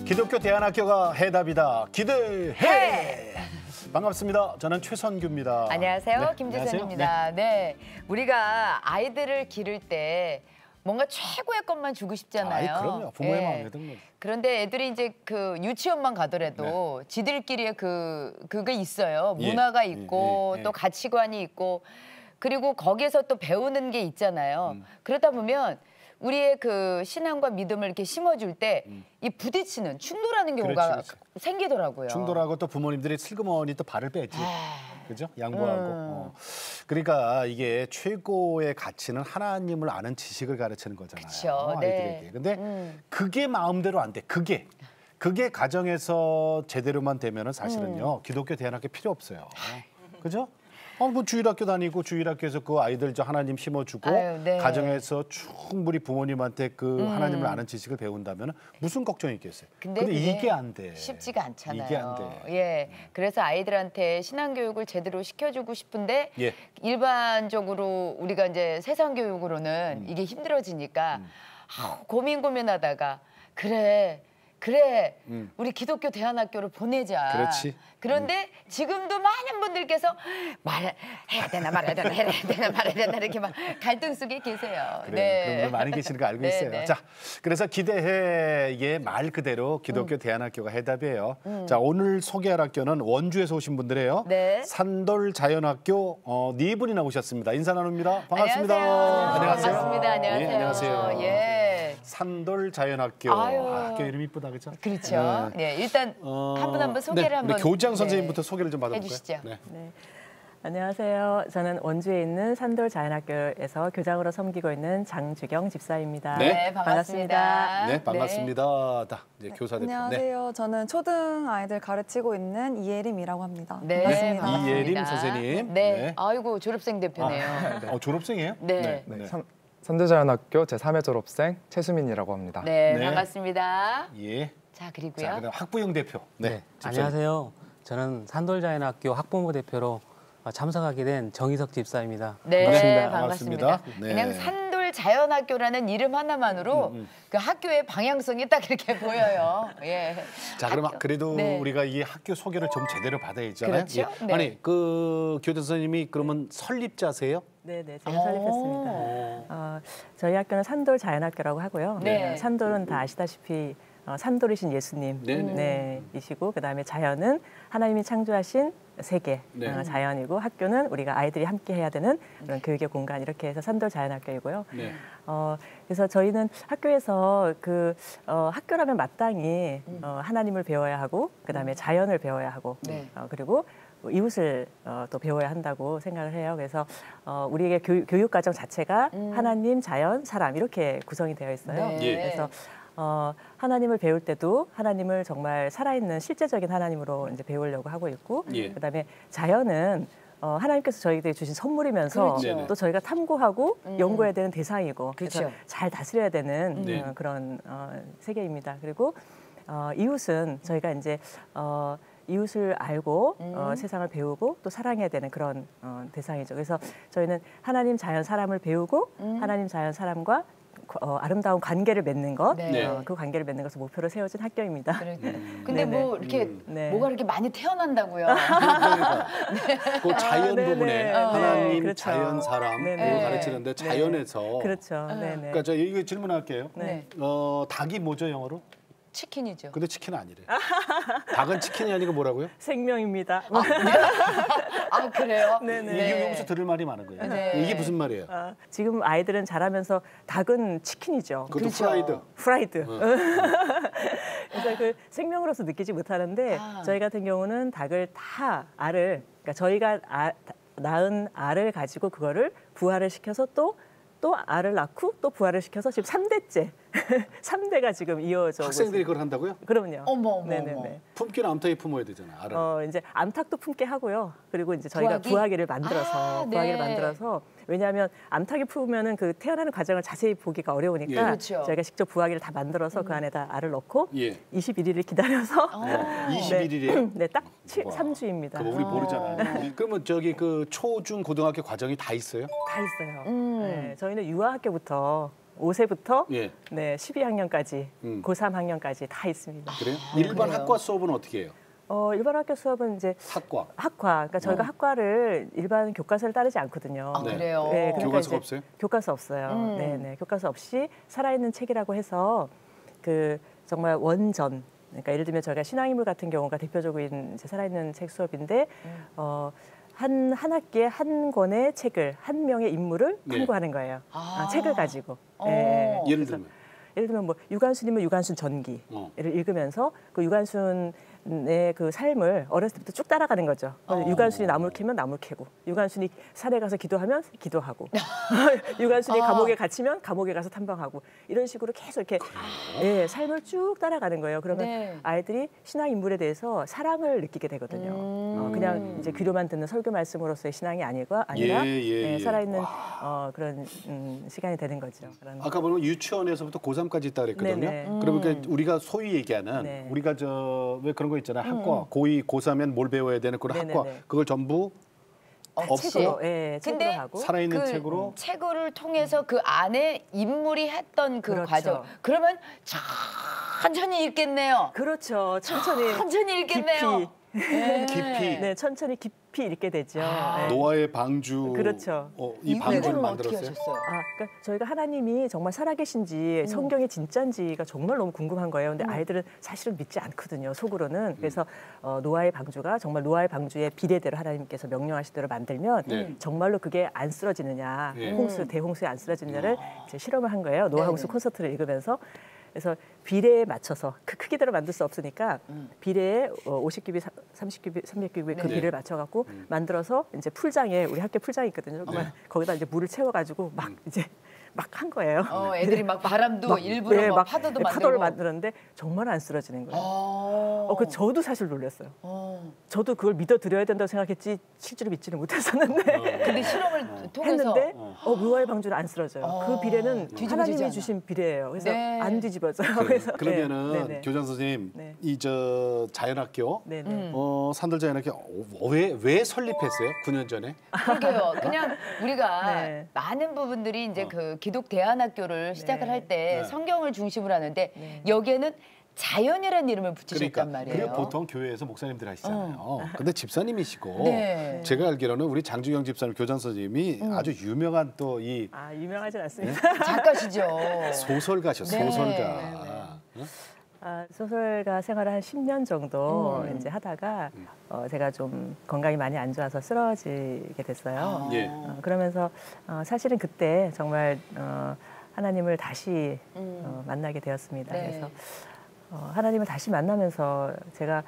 기독교 대안학교가 해답이다. 기대해! 반갑습니다. 저는 최선규입니다. 안녕하세요. 네, 김주선입니다. 네, 우리가 아이들을 기를 때 뭔가 최고의 것만 주고 싶잖아요. 그럼요. 부모의 마음이든 뭐. 그런데 애들이 이제 그 유치원만 가더라도 지들끼리의 그게 있어요. 문화가 있고 또 가치관이 있고 그리고 거기에서 또 배우는 게 있잖아요. 그러다 보면 우리의 그 신앙과 믿음을 이렇게 심어줄 때 이 부딪히는 충돌하는 경우가 생기더라고요. 충돌하고 또 부모님들이 슬그머니 또 발을 빼지. 그죠? 양보하고. 그러니까 이게 최고의 가치는 하나님을 아는 지식을 가르치는 거잖아요. 그쵸, 아이들에게. 네. 근데 그게 마음대로 안 돼. 그게 가정에서 제대로만 되면은 사실은요. 기독교 대안학교 필요 없어요. 그죠? 뭐 주일학교 다니고 주일학교에서 그 아이들 저 하나님 심어주고 가정에서 충분히 부모님한테 그 하나님을 아는 지식을 배운다면 무슨 걱정이 있겠어요. 근데 이게 안 돼. 쉽지가 않잖아요. 이게 안 돼. 예, 그래서 아이들한테 신앙 교육을 제대로 시켜주고 싶은데 일반적으로 우리가 이제 세상 교육으로는 이게 힘들어지니까 고민하다가 그래 우리 기독교 대안학교를 보내자. 그렇지. 그런데 지금도 많은 분들께서 해야 되나 말아야 되나 이렇게 막 갈등 속에 계세요. 그래요. 그런 분들 많이 계시는 거 알고 있어요. 자, 그래서 기대해의 말 그대로 기독교 대안학교가 해답이에요. 자, 오늘 소개할 학교는 원주에서 오신 분들이에요. 산돌 자연학교 네 분이나 오셨습니다. 인사 나눕니다. 반갑습니다. 안녕하세요. 반갑습니다. 안녕하세요. 안녕하세요. 예. 산돌 자연학교. 학교 이름 이쁘다, 그렇죠? 그렇죠. 네, 일단 한 분 한 분 소개를 한번. 교장 선생님부터 소개를 좀 받아볼까요? 해주시죠. 네. 안녕하세요. 저는 원주에 있는 산돌 자연학교에서 교장으로 섬기고 있는 장주경 집사입니다. 네, 반갑습니다. 네, 반갑습니다. 이제 교사 대표. 안녕하세요. 저는 초등 아이들 가르치고 있는 이예림이라고 합니다. 네, 반갑습니다. 이예림 선생님. 네. 아이고 졸업생 대표네요. 졸업생이에요? 네. 산돌자연학교 제3회 졸업생 최수민이라고 합니다. 네, 반갑습니다. 예. 자, 그리고요. 자, 그다음 학부형 대표. 네, 안녕하세요. 저는 산돌자연학교 학부모 대표로 참석하게 된 정희석 집사입니다. 네, 반갑습니다. 네. 그냥 산돌 자연학교라는 이름 하나만으로 그 학교의 방향성이 딱 이렇게 보여요. 예. 자, 그럼 그래도 우리가 이 학교 소개를 좀 제대로 받아야잖아요. 그렇죠. 예. 아니, 그 교장 선생님이 그러면 설립자세요? 네, 제가 설립했습니다. 저희 학교는 산돌 자연학교라고 하고요. 산돌은 다 아시다시피 산돌이신 예수님 이시고 그다음에 자연은 하나님이 창조하신 세계 자연이고 학교는 우리가 아이들이 함께 해야 되는 그런 교육의 공간 이렇게 해서 산돌 자연학교이고요. 그래서 저희는 학교에서 학교라면 마땅히 하나님을 배워야 하고 그다음에 자연을 배워야 하고 그리고 이웃을 또 배워야 한다고 생각을 해요. 그래서 우리에게 교육 과정 자체가 하나님, 자연, 사람 이렇게 구성이 되어 있어요. 그래서 하나님을 배울 때도 하나님을 정말 살아있는 실제적인 하나님으로 이제 배우려고 하고 있고, 그다음에 자연은 하나님께서 저희에게 주신 선물이면서 또 저희가 탐구하고 연구해야 되는 대상이고, 그래서 잘 다스려야 되는 그런 세계입니다. 그리고 이웃은 저희가 이제 이웃을 알고 세상을 배우고 또 사랑해야 되는 그런 대상이죠. 그래서 저희는 하나님, 자연, 사람을 배우고 하나님, 자연, 사람과 아름다운 관계를 맺는 것, 그 관계를 맺는 것을 목표로 세워진 학교입니다. 근데 뭐 이렇게 뭐가 이렇게 많이 태어난다고요? 그 자연 부분에 하나님, 그렇죠. 자연, 사람 을 가르치는데 자연에서 그렇죠. 그러니까 저 이거 질문할게요. 닭이 뭐죠 영어로? 치킨이죠. 근데 치킨은 아니래. 닭은 치킨이 아니고 뭐라고요? 생명입니다. 아 그래요? 네네. 여기서 들을 말이 많은 거예요. 네. 이게 무슨 말이에요? 지금 아이들은 자라면서 닭은 치킨이죠. 그것도 그렇죠. 프라이드. 프라이드. 그래서 그 생명으로서 느끼지 못하는데 저희 같은 경우는 닭을 다 알을, 그러니까 저희가 낳은 알을 가지고 그거를 부화를 시켜서 또 알을 낳고 또 부화를 시켜서 지금 3대째 3대가 지금 이어져 학생들이 그걸 한다고요? 그럼요. 어머. 품기는 암탉이 품어야 되잖아. 알을. 이제 암탉도 품게 하고요. 그리고 이제 저희가 부화기? 부화기를 만들어서 네. 부화기를 만들어서 왜냐하면 암탉이 품으면은 그 태어나는 과정을 자세히 보기가 어려우니까 예. 그렇죠. 저희가 직접 부화기를 다 만들어서 그 안에다 알을 넣고 예. 21일을 기다려서 21일이에요? 네, 딱 와. 3주입니다. 그거 우리 모르잖아요. 그러면 저기 그 초, 중, 고등학교 과정이 다 있어요? 다 있어요. 네, 저희는 유아학교부터 5세부터 예. 네, 12학년까지 고3 학년까지 다 있습니다. 그래요? 일반 그래요? 학과 수업은 어떻게 해요? 일반 학교 수업은 이제 학과. 그러니까 저희가 학과를 일반 교과서를 따르지 않거든요. 아, 그래요? 네, 그러니까 교과서가 이제 없어요? 교과서 없어요. 네네, 교과서 없이 살아있는 책이라고 해서 그 정말 원전. 그러니까 예를 들면 저희가 신앙인물 같은 경우가 대표적으로 이제 살아있는 책 수업인데 한 학기에 한 권의 책을 한 명의 인물을 네. 탐구하는 거예요. 책을 가지고. 예를 들면? 예를 들면 뭐 유관순이면 유관순 전기를 읽으면서 그 유관순의 그 삶을 어렸을 때부터 쭉 따라가는 거죠. 유관순이 나무를 캐면 나무를 캐고, 유관순이 산에 가서 기도하면 기도하고, 유관순이 감옥에 갇히면 감옥에 가서 탐방하고 이런 식으로 계속 이렇게 예, 삶을 쭉 따라가는 거예요. 그러면 네. 아이들이 신앙 인물에 대해서 사랑을 느끼게 되거든요. 그냥 이제 귀로만 듣는 설교 말씀으로서의 신앙이 아니라 예. 살아있는 그런 시간이 되는 거죠. 그런 아까 보면 유치원에서부터 고3까지 있다 그랬거든요. 네네. 그러니까 우리가 소위 얘기하는 네. 우리가 저 왜 그런 거 있잖아요. 학과 고2, 고3면 뭘 배워야 되는 그런 네네네. 학과 그걸 전부 없고 책으로, 예, 책으로 근데 하고 살아있는 책으로 책을 통해서 그 안에 인물이 했던 그 그렇죠. 과정. 그러면 천천히 읽겠네요. 그렇죠. 천천히 읽겠네요. 깊이 네, 천천히 깊이 읽게 되죠. 네. 노아의 방주 그렇죠. 이 방주를 이거는 어떻게 만들었어요. 하셨어요? 그러니까 저희가 하나님이 정말 살아계신지 성경이 진짜인지가 정말 너무 궁금한 거예요. 근데 아이들은 사실은 믿지 않거든요. 속으로는. 그래서 노아의 방주가 정말 노아의 방주의 비례대로 하나님께서 명령하신 대로 만들면 네. 정말로 그게 안 쓰러지느냐, 네. 대홍수에 안 쓰러지느냐를 이제 실험을 한 거예요. 노아 홍수 콘서트를 읽으면서. 그래서 비례에 맞춰서 그 크기대로 만들 수 없으니까 비례에 50규빗, 30규빗, 300규빗 그 비례를 맞춰갖고 만들어서 이제 풀장에 우리 학교 풀장이 있거든요. 정말 거기다 이제 물을 채워가지고 막 이제 막 한 거예요. 애들이 막 바람도 일부러 네, 막 파도도 만들고. 파도를 만들었는데 정말 안 쓰러지는 거예요. 그 저도 사실 놀랐어요. 저도 그걸 믿어드려야 된다고 생각했지 실제로 믿지는 못했었는데 근데 실험을 통해서 했는데 노아의 방주는 안 쓰러져요. 그 비례는 뒤집어지지 하나님이 않아. 주신 비례예요. 그래서 네. 안 뒤집어져요. 그래서 그러면은 네네. 교장 선생님 네. 이 저 자연학교 네네. 산들자연학교 왜 설립했어요? 9년 전에? 그러게요. 그냥 우리가 네. 많은 부분들이 이제 그 기독 대안학교를 시작을 할 때 네. 성경을 중심으로 하는데 여기에는 자연이라는 이름을 붙이셨단 그러니까 말이에요. 그게 보통 교회에서 목사님들 하시잖아요. 근데 집사님이시고 네. 제가 알기로는 우리 장주경 집사님 교장 선생님이 아주 유명한 또 이 유명하진 않습니다. 작가시죠. 소설가셔 네. 소설가. 소설가 생활을 한 10년 정도 이제 하다가 제가 좀 건강이 많이 안 좋아서 쓰러지게 됐어요. 예. 그러면서 사실은 그때 정말 하나님을 다시 만나게 되었습니다. 네. 그래서 하나님을 다시 만나면서 제가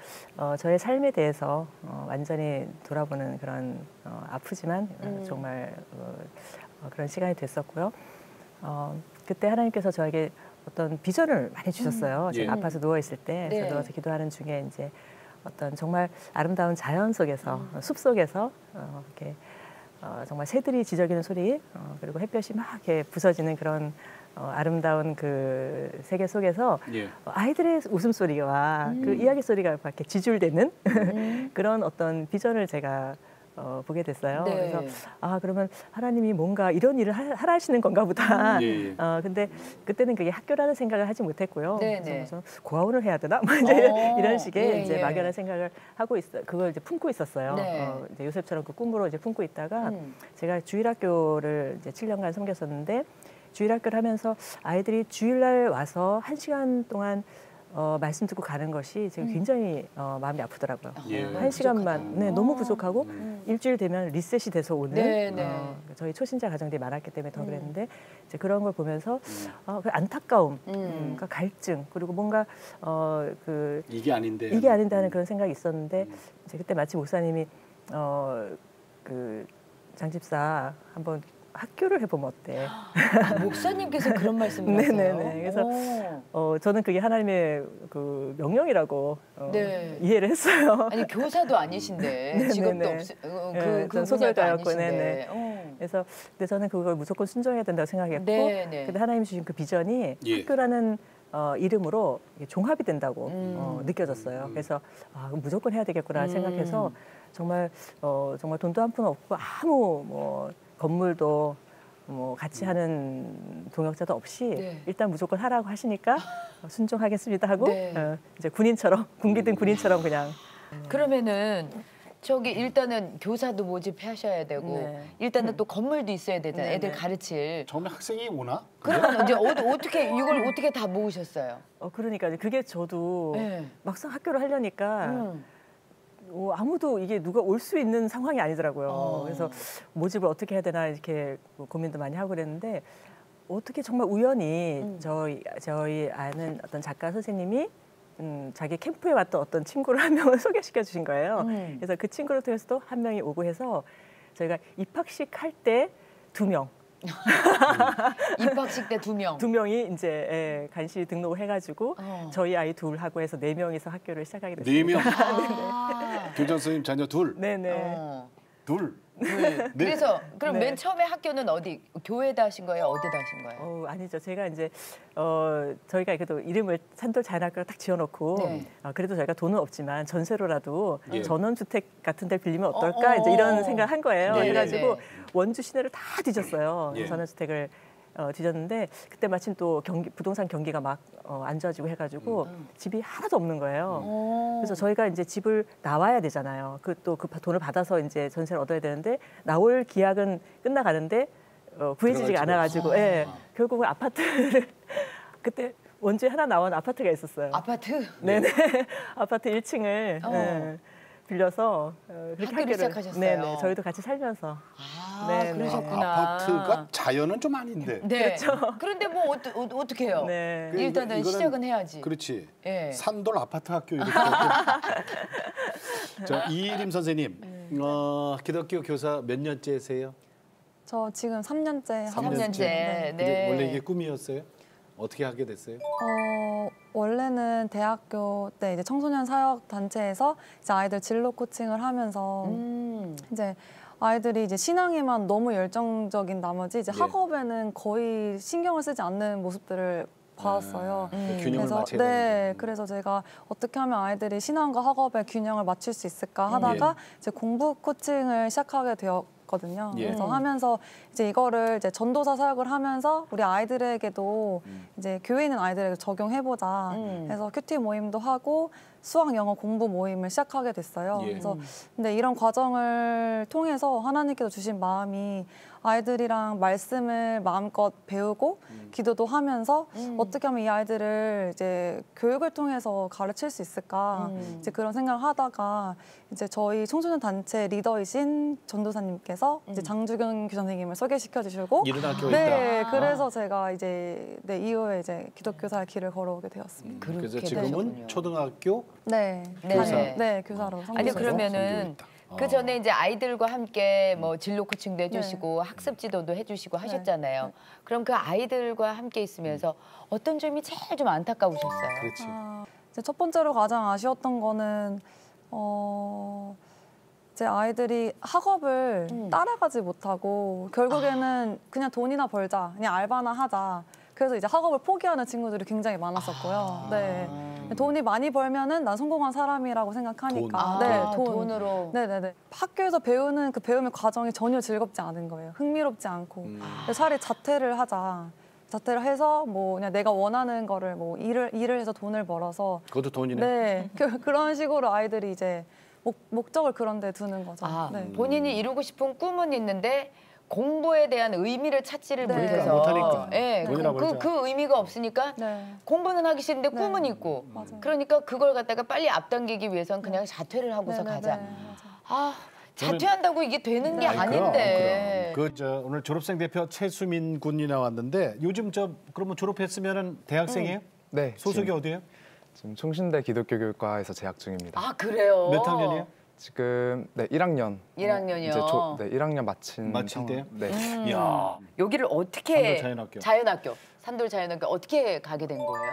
저의 삶에 대해서 완전히 돌아보는 그런 아프지만 정말 그런 시간이 됐었고요. 그때 하나님께서 저에게 어떤 비전을 많이 주셨어요. 제가 예. 아파서 누워 있을 때 네. 누워서 기도하는 중에 이제 어떤 정말 아름다운 자연 속에서 숲 속에서 이렇게 정말 새들이 지저귀는 소리 그리고 햇볕이 막 이렇게 부서지는 그런 아름다운 그 세계 속에서 예. 아이들의 웃음소리와 그 이야기 소리가 이렇게 지줄되는 그런 어떤 비전을 제가 보게 됐어요. 네. 그래서 그러면 하나님이 뭔가 이런 일을 하라 하시는 건가 보다. 예. 근데 그때는 그게 학교라는 생각을 하지 못했고요. 네, 그래서 네. 무슨 고아원을 해야 되나? 뭐 이제 이런 식의 예, 이제 예. 막연한 생각을 하고 그걸 이제 품고 있었어요. 네. 이제 요셉처럼 그 꿈으로 이제 품고 있다가 제가 주일학교를 이제 7년간 섬겼었는데 주일학교를 하면서 아이들이 주일날 와서 1시간 동안 말씀 듣고 가는 것이 제가 굉장히 마음이 아프더라고요. 예. 한 시간만 네, 너무 부족하고 일주일 되면 리셋이 돼서 오는 네, 네. 저희 초신자 가정들이 많았기 때문에 더 그랬는데 이제 그런 걸 보면서 그 안타까움, 그러니까 갈증 그리고 뭔가 이게 아닌데 하는 그런 생각이 있었는데 이제 그때 마치 목사님이 그 장집사 한번 학교를 해보면 어때? 목사님께서 그런 말씀을 하세요? 네네네. 그래서 저는 그게 하나님의 그 명령이라고 네. 이해를 했어요. 아니 교사도 아니신데 직업도 그 소설가였고, 네네. 그래서 근데 저는 그걸 무조건 순종해야 된다고 생각했고, 네네. 근데 하나님 주신 그 비전이 예. 학교라는 이름으로 종합이 된다고 느껴졌어요. 그래서 무조건 해야 되겠구나 생각해서 정말 돈도 한 푼 없고 아무 뭐 건물도 뭐 같이 하는 동역자도 없이 네. 일단 무조건 하라고 하시니까 순종하겠습니다 하고 네. 이제 군인처럼 군기든 군인처럼 그냥 그러면은 저기 일단은 교사도 모집하셔야 되고 네. 일단은 또 건물도 있어야 되잖아요. 네, 애들 네. 가르칠. 처음에 학생이 오나? 그러면 이제 어떻게 이걸 어떻게 다 모으셨어요? 그러니까 그게 저도 네. 막상 학교를 하려니까 아무도 이게 누가 올 수 있는 상황이 아니더라고요. 그래서 모집을 어떻게 해야 되나 이렇게 고민도 많이 하고 그랬는데 어떻게 정말 우연히 저희 아는 어떤 작가 선생님이 자기 캠프에 왔던 어떤 친구를 한 명을 소개시켜 주신 거예요. 그래서 그 친구를 통해서도 한 명이 오고 해서 저희가 입학식 할 때 2명. 입학식 때 2명. 2명이 이제 간신히 등록을 해가지고 저희 아이 2하고 해서 4명이서 학교를 시작하게 됐습니다. 4명. 교장 선생님 자녀 2. 네네. 2. 네. 그래서 그럼 네. 맨 처음에 학교는 어디 교회다 하신 거예요? 어디다 하신 거예요? 아니죠. 제가 이제 저희가 그래도 이름을 산돌 자연학교를 딱 지어놓고 네. 그래도 저희가 돈은 없지만 전세로라도 예. 전원주택 같은 데 빌리면 어떨까 이제 이런 생각을 한 거예요. 네, 해가지고 네. 원주 시내를 다 뒤졌어요. 예. 전원주택을 뒤졌는데 그때 마침 또 부동산 경기가 막 안 좋아지고 해가지고 집이 하나도 없는 거예요. 그래서 저희가 이제 집을 나와야 되잖아요. 그 돈을 받아서 이제 전세를 얻어야 되는데 나올 기약은 끝나가는데 구해지지가 않아가지고 결국은 아파트를 그때 원주에 하나 나온 아파트가 있었어요. 아파트? 네네. 아파트 1층을 빌려서 그렇게 학교를 시작하셨어요? 네네. 저희도 같이 살면서. 네네. 그러셨구나. 아파트가 자연은 좀 아닌데. 네. 그런데 뭐 어떻게 해요? 네. 일단은 이거는 시작은 해야지. 그렇지. 예. 산돌 아파트 학교 이렇게. 자, 이일임 선생님, 기독교 교사 몇 년째세요? 저 지금 3년째 하고 3년째. 있어요. 네. 근데 원래 이게 꿈이었어요? 어떻게 하게 됐어요? 원래는 대학교 때 이제 청소년 사역 단체에서 이제 아이들 진로 코칭을 하면서 이제 아이들이 이제 신앙에만 너무 열정적인 나머지 이제 예. 학업에는 거의 신경을 쓰지 않는 모습들을 봤어요. 균형을 그래서 맞춰야 네, 되는데. 그래서 제가 어떻게 하면 아이들이 신앙과 학업의 균형을 맞출 수 있을까 하다가 이제 공부 코칭을 시작하게 되었거든요. 예. 그래서 하면서 이제 이거를 이제 전도사 사역을 하면서 우리 아이들에게도 이제 교회 있는 아이들에게 적용해보자 해서 큐티 모임도 하고 수학 영어 공부 모임을 시작하게 됐어요. 예. 그래서 근데 이런 과정을 통해서 하나님께서 주신 마음이 아이들이랑 말씀을 마음껏 배우고 기도도 하면서 어떻게 하면 이 아이들을 이제 교육을 통해서 가르칠 수 있을까 이제 그런 생각을 하다가 이제 저희 청소년 단체 리더이신 전도사님께서 이제 장주경 교사님을 소개시켜 주시고 이런 학교가 네, 있다. 그래서 제가 이제 이후에 이제 기독교사 길을 걸어오게 되었습니다. 그래서 그렇게 지금은 되셨군요. 초등학교 네, 교사. 네, 교사로 아니 선교사로. 그러면은 선교했다. 그 전에 이제 아이들과 함께 뭐 진로 코칭도 해주시고 학습 지도도 해주시고 하셨잖아요. 그럼 그 아이들과 함께 있으면서 어떤 점이 제일 좀 안타까우셨어요? 그렇지. 이제 첫 번째로 가장 아쉬웠던 거는 제 아이들이 학업을 따라가지 못하고 결국에는 그냥 돈이나 벌자, 그냥 알바나 하자. 그래서 이제 학업을 포기하는 친구들이 굉장히 많았었고요. 네. 돈이 많이 벌면은 난 성공한 사람이라고 생각하니까. 네, 돈으로. 네네네. 학교에서 배우는 그 배움의 과정이 전혀 즐겁지 않은 거예요. 흥미롭지 않고. 그래서 차라리 자퇴를 하자. 자퇴를 해서 뭐 그냥 내가 원하는 거를 뭐 일을 해서 돈을 벌어서. 그것도 돈이네. 네. 그런 식으로 아이들이 이제 목적을 그런 데 두는 거죠. 아, 네. 본인이 이루고 싶은 꿈은 있는데 공부에 대한 의미를 찾지를 그러니까 못해서 못하니까. 예, 돈이나 벌자. 그 의미가 없으니까 네. 공부는 하기 싫은데 네. 꿈은 있고 맞아요. 그러니까 그걸 갖다가 빨리 앞당기기 위해서는 그냥 자퇴를 하고서 네네네. 가자. 맞아요. 아 자퇴한다고 이게 되는 게 아니, 아닌데. 그럼. 오늘 졸업생 대표 최수민 군이 나왔는데 요즘 그러면 졸업했으면은 대학생이에요? 네. 소속이 어디예요? 지금 충신대 기독교교육과에서 재학 중입니다. 아 그래요? 몇 학년이에요? 지금 네, 1학년. 1학년이요. 이제 1학년 마친 때요? 네. 이야. 여기를 어떻게 산돌자연학교. 산돌자연학교 어떻게 가게 된 거예요?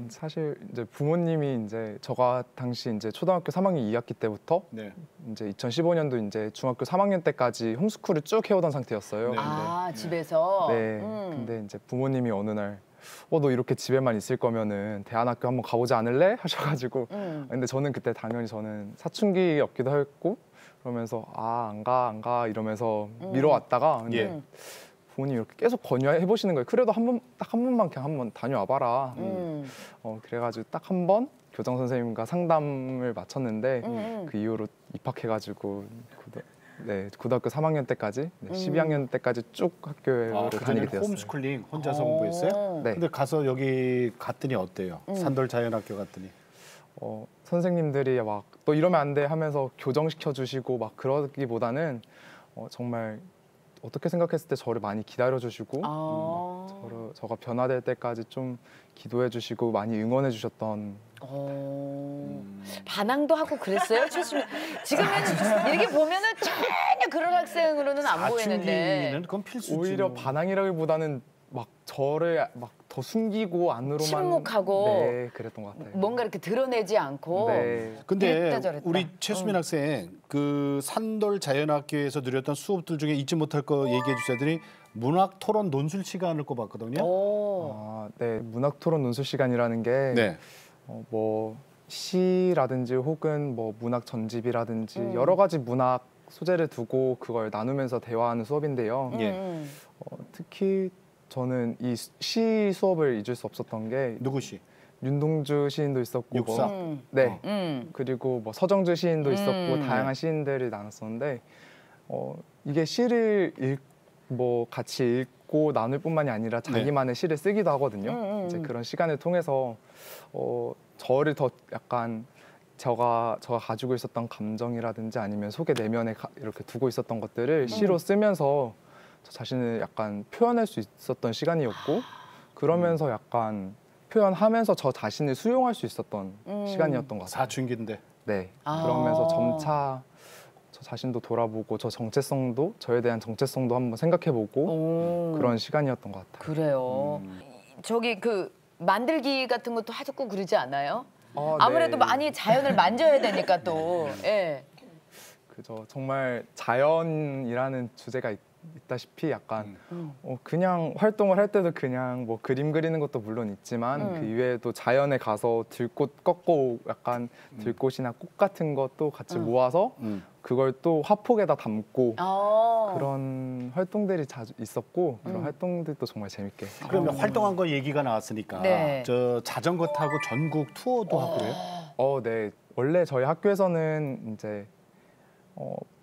사실 이제 부모님이 이제 저가 당시 이제 초등학교 3학년 2학기 때부터 네. 이제 2015년도 이제 중학교 3학년 때까지 홈스쿨을 쭉 해오던 상태였어요. 네. 아 집에서. 네. 근데 이제 부모님이 어느 날 너 이렇게 집에만 있을 거면은 대안학교 한번 가보지 않을래? 하셔가지고 근데 저는 그때 당연히 저는 사춘기였기도 했고 그러면서 안 가 이러면서 미뤄왔다가 근데 예. 부모님이 이렇게 계속 권유해 보시는 거예요. 그래도 딱 한 번만 그냥 한번 다녀와봐라. 그래가지고 딱 한 번 교장 선생님과 상담을 마쳤는데 그 이후로 입학해가지고 고등학교 3학년 때까지 12학년 때까지 쭉 학교를 다니게 되었어요. 홈스쿨링 혼자서 공부했어요? 네. 근데 가서 여기 갔더니 어때요? 산돌자연학교 갔더니. 선생님들이 막 너 이러면 안 돼 하면서 교정시켜 주시고 막 그러기보다는 정말 어떻게 생각했을 때 저를 많이 기다려 주시고 저가 변화될 때까지 좀 기도해 주시고 많이 응원해 주셨던. 반항도 하고 그랬어요, 최수민. 지금은 이렇게 보면은 전혀 그런 학생으로는 안 보이는데. 사춘기는 그건 필수지. 오히려 반항이라기보다는 막 저를 막 더 숨기고 안으로만 침묵하고 네, 그랬던 것 같아요. 뭔가 이렇게 드러내지 않고. 네. 근데 이랬다 저랬다. 우리 최수민 학생 그 산돌자연학교에서 누렸던 수업들 중에 잊지 못할 거 얘기해 주시더니 문학 토론 논술 시간을 꼽았거든요. 네, 문학 토론 논술 시간이라는 게 네. 뭐 시라든지 혹은 뭐 문학 전집이라든지 여러 가지 문학 소재를 두고 그걸 나누면서 대화하는 수업인데요. 특히 저는 이 시 수업을 잊을 수 없었던 게 누구 시? 윤동주 시인도 있었고 육사? 네. 그리고 뭐 서정주 시인도 있었고 다양한 시인들이 나눴었는데 이게 시를 같이 읽고 나눌 뿐만이 아니라 자기만의 시를 쓰기도 하거든요. 이제 그런 시간을 통해서 저를 더 약간 제가 가지고 있었던 감정이라든지 아니면 속의 내면에 이렇게 두고 있었던 것들을 시로 쓰면서 저 자신을 약간 표현할 수 있었던 시간이었고 그러면서 약간 표현하면서 저 자신을 수용할 수 있었던 시간이었던 것 같아요. 사춘기인데. 네. 그러면서 점차 저 자신도 돌아보고 저에 대한 정체성도 한번 생각해보고 그런 시간이었던 것 같아요. 그래요. 저기 그 만들기 같은 것도 하셨고 그러지 않아요? 네. 아무래도 많이 자연을 만져야 되니까 또. 예. 그죠. 정말 자연이라는 주제가 있다시피 약간 그냥 활동을 할 때도 그냥 뭐 그림 그리는 것도 물론 있지만 그 이외에도 자연에 가서 들꽃 꺾고 약간 들꽃이나 꽃 같은 것도 같이 모아서 그걸 또 화폭에다 담고 그런 활동들이 자주 있었고 그런 활동들도 정말 재밌게. 그러면 활동한 거 얘기가 나왔으니까 네. 저 자전거 타고 전국 투어도 하고 그래요? 네. 원래 저희 학교에서는 이제